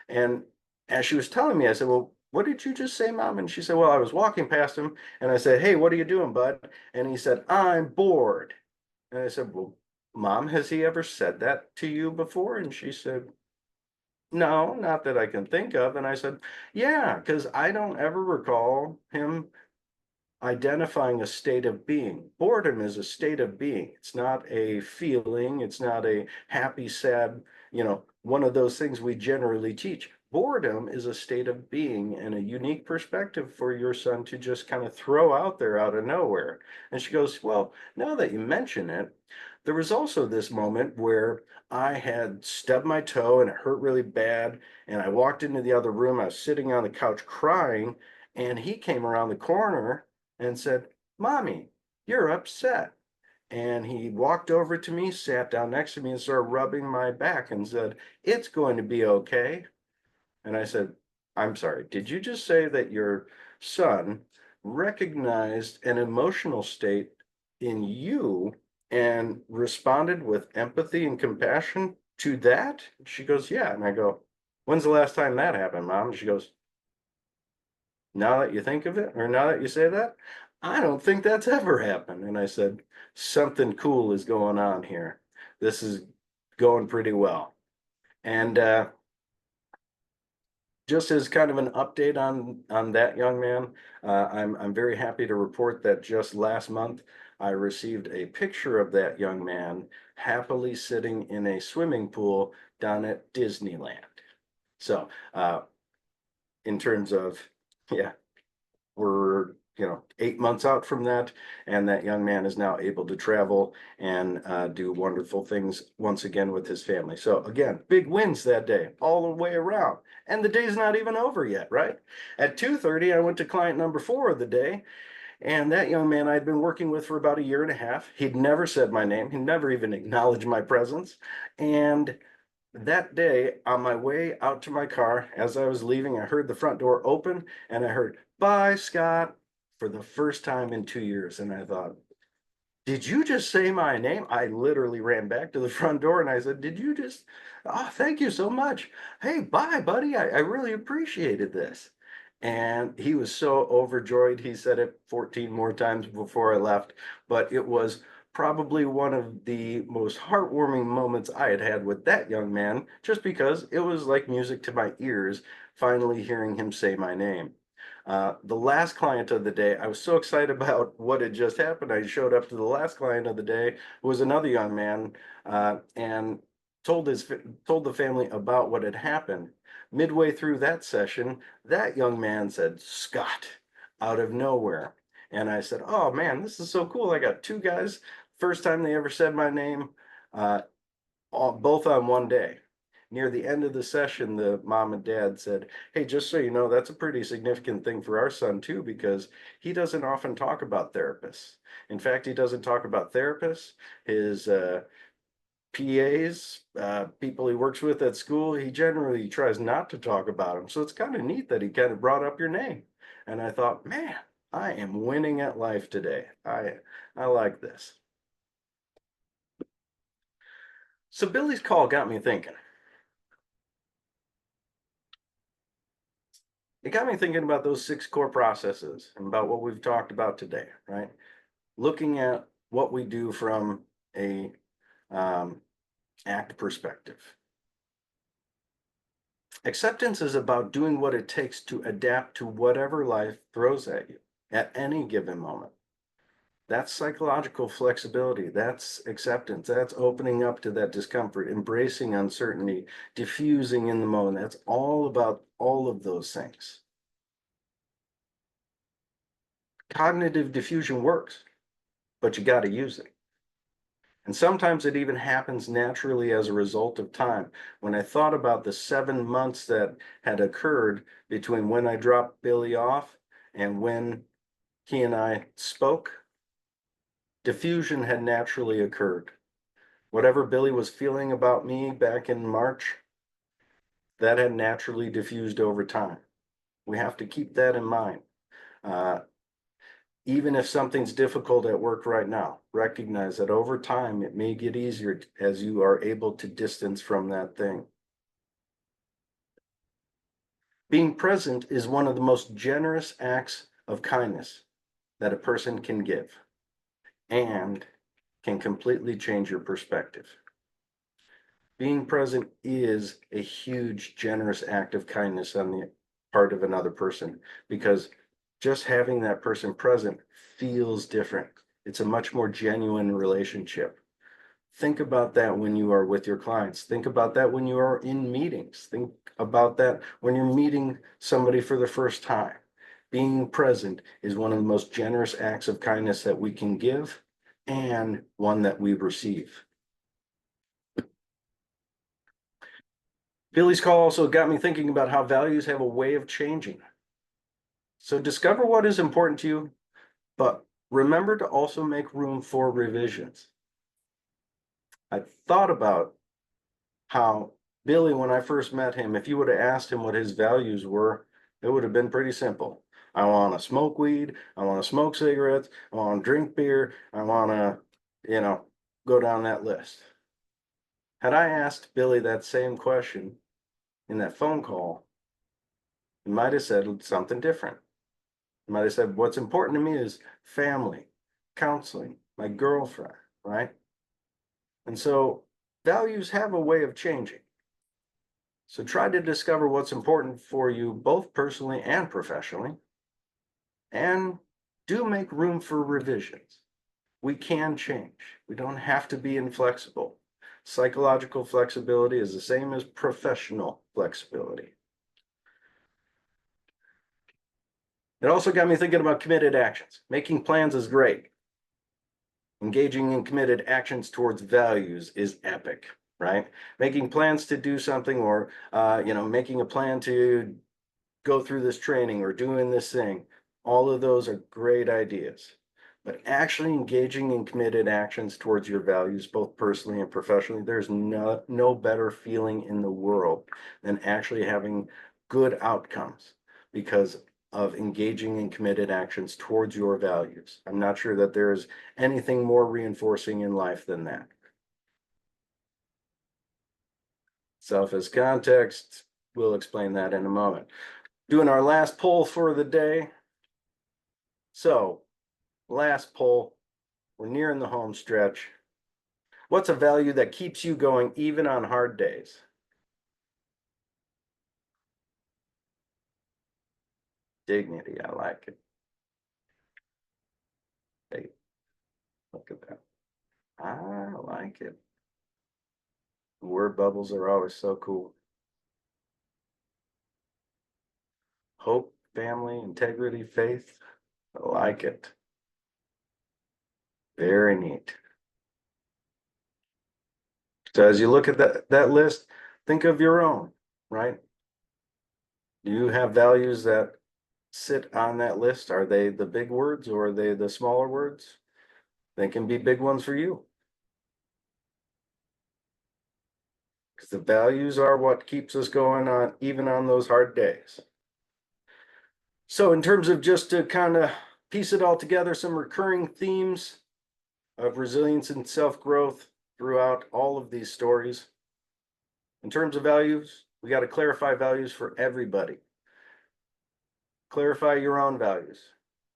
And as she was telling me, I said, "Well, what did you just say, mom?" And she said, "Well, I was walking past him and I said, 'Hey, what are you doing, bud?' And he said, 'I'm bored.'" And I said, "Well, mom, has he ever said that to you before?" And she said, "No, not that I can think of." And I said, "Yeah, because I don't ever recall him identifying a state of being. Boredom is a state of being. It's not a feeling. It's not a happy, sad, one of those things we generally teach. Boredom is a state of being and a unique perspective for your son to just kind of throw out there out of nowhere." And she goes, "Well, now that you mention it, there was also this moment where I had stubbed my toe and it hurt really bad. And I walked into the other room. I was sitting on the couch crying, and he came around the corner and said, 'Mommy, you're upset.' And he walked over to me, sat down next to me, and started rubbing my back and said, 'It's going to be okay.'" And I said, "I'm sorry, did you just say that your son recognized an emotional state in you and responded with empathy and compassion to that?" She goes, "Yeah." And I go, "When's the last time that happened, mom?" And she goes, "Now that you think of it, or now that you say that, I don't think that's ever happened." And I said, "Something cool is going on here. This is going pretty well. And just as kind of an update on that young man, I'm very happy to report that just last month I received a picture of that young man happily sitting in a swimming pool down at Disneyland. So in terms of, yeah, we're 8 months out from that, and that young man is now able to travel and do wonderful things once again with his family. So again, big wins that day all the way around, and the day's not even over yet, right? At 2:30 I went to client number 4 of the day, and that young man I'd been working with for about a year and a half. He'd never said my name, he never even acknowledged my presence. And that day, on my way out to my car, as I was leaving, I heard the front door open and I heard, "Bye, Scott," for the first time in 2 years. And I thought, did you just say my name? I literally ran back to the front door and I said, did you just, oh, thank you so much. Hey, bye, buddy. I really appreciated this. And he was so overjoyed. He said it 14 more times before I left, but it was probably one of the most heartwarming moments I had had with that young man, just because it was like music to my ears, finally hearing him say my name. The last client of the day, I was so excited about what had just happened. I showed up to the last client of the day, who was another young man, and told the family about what had happened. Midway through that session, that young man said, "Scott," out of nowhere. And I said, "Oh man, this is so cool. I got 2 guys, first time they ever said my name, uh, both on one day." Near the end of the session, the mom and dad said, "Hey, just so you know, that's a pretty significant thing for our son too, because he doesn't often talk about therapists. In fact, he doesn't talk about therapists, his PAs, people he works with at school. He generally tries not to talk about them. So it's kind of neat that he kind of brought up your name." And I thought, man, I am winning at life today. I like this. So Billy's call got me thinking. It got me thinking about those 6 core processes and about what we've talked about today, right? Looking at what we do from a ACT perspective. Acceptance is about doing what it takes to adapt to whatever life throws at you at any given moment. That's psychological flexibility. That's acceptance. That's opening up to that discomfort, embracing uncertainty, diffusing in the moment. That's all about all of those things. Cognitive diffusion works, but you got to use it. And sometimes it even happens naturally as a result of time. When I thought about the 7 months that had occurred between when I dropped Billy off and when he and I spoke, diffusion had naturally occurred. Whatever Billy was feeling about me back in March, that had naturally diffused over time. We have to keep that in mind. Even if something's difficult at work right now, recognize that over time it may get easier as you are able to distance from that thing. Being present is one of the most generous acts of kindness that a person can give and can completely change your perspective. Being present is a huge, generous act of kindness on the part of another person, because just having that person present feels different. It's a much more genuine relationship. Think about that when you are with your clients. Think about that when you are in meetings. Think about that when you're meeting somebody for the first time. Being present is one of the most generous acts of kindness that we can give, and one that we receive. Billy's call also got me thinking about how values have a way of changing. So discover what is important to you, but remember to also make room for revisions. I thought about how Billy, when I first met him, if you would have asked him what his values were, it would have been pretty simple. I want to smoke weed. I want to smoke cigarettes. I want to drink beer. I want to, go down that list. Had I asked Billy that same question in that phone call, he might have said something different. He might have said, what's important to me is family, counseling, my girlfriend, right? And so values have a way of changing. So try to discover what's important for you both personally and professionally, and do make room for revisions. We can change. We don't have to be inflexible. Psychological flexibility is the same as professional flexibility. It also got me thinking about committed actions. Making plans is great. Engaging in committed actions towards values is epic, right? Making plans to do something, or making a plan to go through this training or doing this thing, all of those are great ideas. But actually engaging in committed actions towards your values, both personally and professionally, there's no better feeling in the world than actually having good outcomes because of engaging in committed actions towards your values. I'm not sure that there's anything more reinforcing in life than that. Self as context, we'll explain that in a moment. Doing our last poll for the day. So, last poll, we're nearing the home stretch. What's a value that keeps you going even on hard days? Dignity, I like it. Hey, look at that. I like it. Word bubbles are always so cool. Hope, family, integrity, faith. I like it. Very neat. So as you look at that list, think of your own, right? Do you have values that sit on that list? Are they the big words or are they the smaller words? They can be big ones for you. Because the values are what keeps us going on, even on those hard days. So in terms of just to kind of piece it all together, some recurring themes of resilience and self-growth throughout all of these stories. In terms of values, we got to clarify values for everybody. Clarify your own values.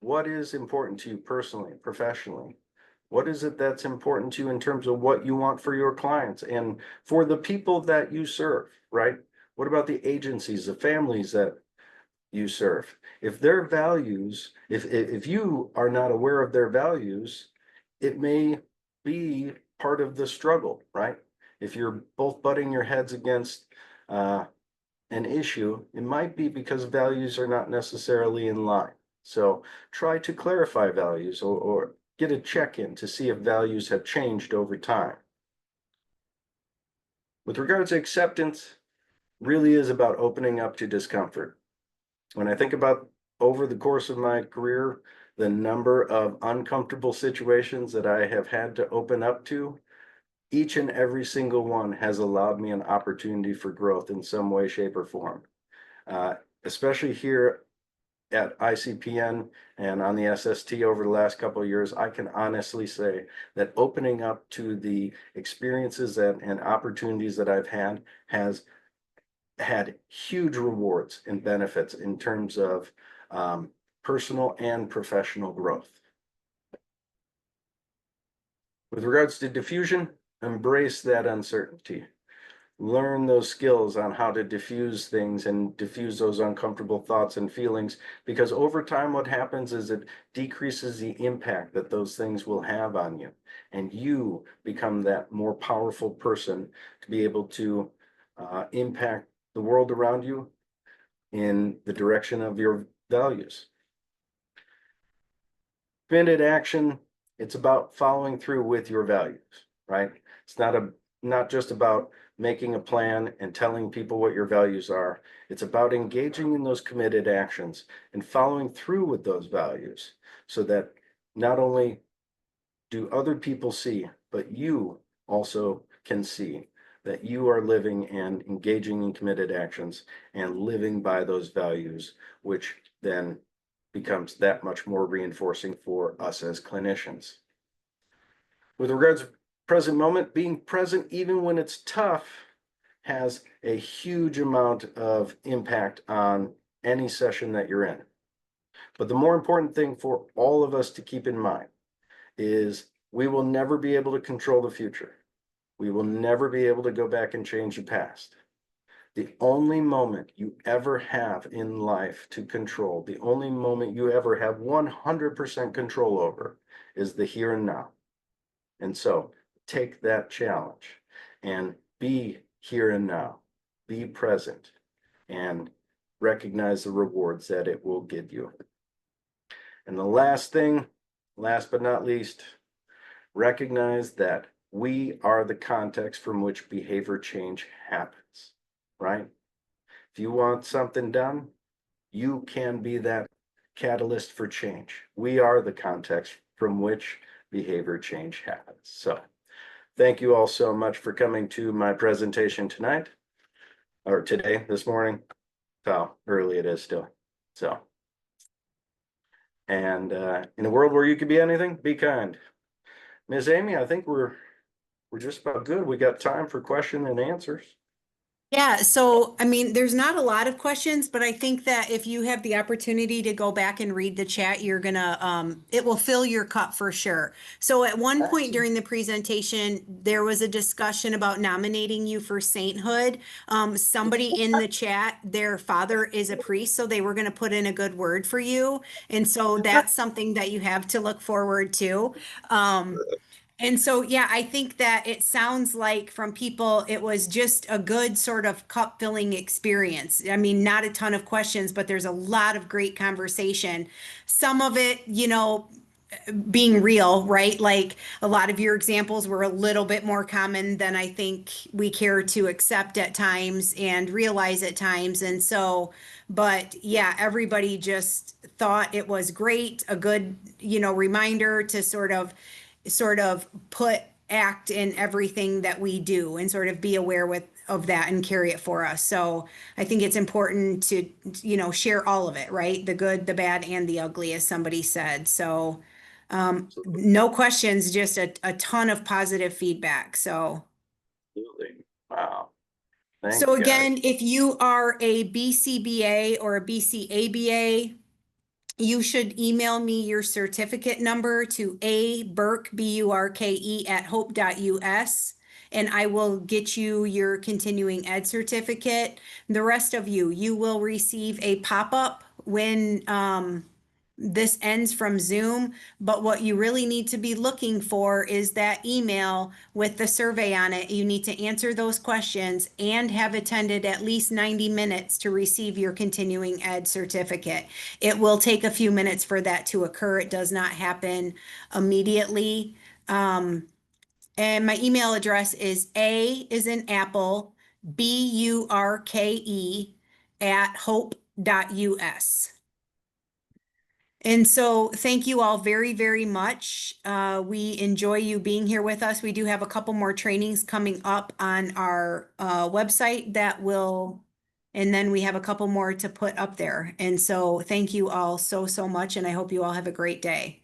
What is important to you personally, professionally? What is it that's important to you in terms of what you want for your clients and for the people that you serve, right? What about the agencies, the families that you serve? If their values, if you are not aware of their values, it may be part of the struggle, right? If you're both butting your heads against an issue, it might be because values are not necessarily in line. So try to clarify values or get a check-in to see if values have changed over time. With regards to acceptance, really is about opening up to discomfort. When I think about over the course of my career, the number of uncomfortable situations that I have had to open up to, each and every single one has allowed me an opportunity for growth in some way, shape, or form. Especially here at ICPN and on the SST over the last couple of years, I can honestly say that opening up to the experiences and opportunities that I've had has had huge rewards and benefits in terms of personal and professional growth. With regards to diffusion, embrace that uncertainty. Learn those skills on how to diffuse things and diffuse those uncomfortable thoughts and feelings, because over time what happens is it decreases the impact that those things will have on you, and you become that more powerful person to be able to impact the world around you in the direction of your values. Committed action, it's about following through with your values, right? It's not just about making a plan and telling people what your values are. It's about engaging in those committed actions and following through with those values so that not only do other people see, but you also can see that you are living and engaging in committed actions and living by those values, which then becomes that much more reinforcing for us as clinicians. With regards to present moment, being present even when it's tough has a huge amount of impact on any session that you're in. But the more important thing for all of us to keep in mind is we will never be able to control the future. We will never be able to go back and change the past. The only moment you ever have in life to control, the only moment you ever have 100% control over is the here and now. And so take that challenge and be here and now, be present, and recognize the rewards that it will give you. And the last thing, last but not least, recognize that we are the context from which behavior change happens, right? If you want something done, you can be that catalyst for change. We are the context from which behavior change happens. So thank you all so much for coming to my presentation tonight, or today, this morning. How early it is still. So, and in a world where you could be anything, be kind. Ms. Amy, I think we're just about good. We got time for question and answers. Yeah, so I mean, there's not a lot of questions, but I think that if you have the opportunity to go back and read the chat, you're gonna it will fill your cup for sure. So at one point Excellent. during the presentation, there was a discussion about nominating you for sainthood. Somebody in the chat, their father is a priest, so they were gonna put in a good word for you. And so that's something that you have to look forward to. And so, yeah, I think that it sounds like from people, it was just a good sort of cup filling experience. I mean, not a ton of questions, but there's a lot of great conversation. Some of it, being real, right? Like a lot of your examples were a little bit more common than I think we care to accept at times and realize at times. And so, but yeah, everybody just thought it was great, a good, reminder to sort of put act in everything that we do and sort of be aware of that and carry it for us. So I think it's important to, share all of it, right? The good, the bad, and the ugly, as somebody said. So no questions, just a ton of positive feedback. Absolutely. Wow. Thank So you guys. again, if you are a BCBA or a BCABA, you should email me your certificate number to Burke, Burke, at hope.us, and I will get you your continuing ed certificate. The rest of you, you will receive a pop-up when this ends from Zoom, but what you really need to be looking for is that email with the survey on it. You need to answer those questions and have attended at least 90 minutes to receive your continuing ed certificate. It will take a few minutes for that to occur. It does not happen immediately. And my email address is A is in Apple, BURKE at hope.us. And so thank you all very, very much. We enjoy you being here with us. We do have a couple more trainings coming up on our website and then we have a couple more to put up there. And so thank you all so, so much, and I hope you all have a great day.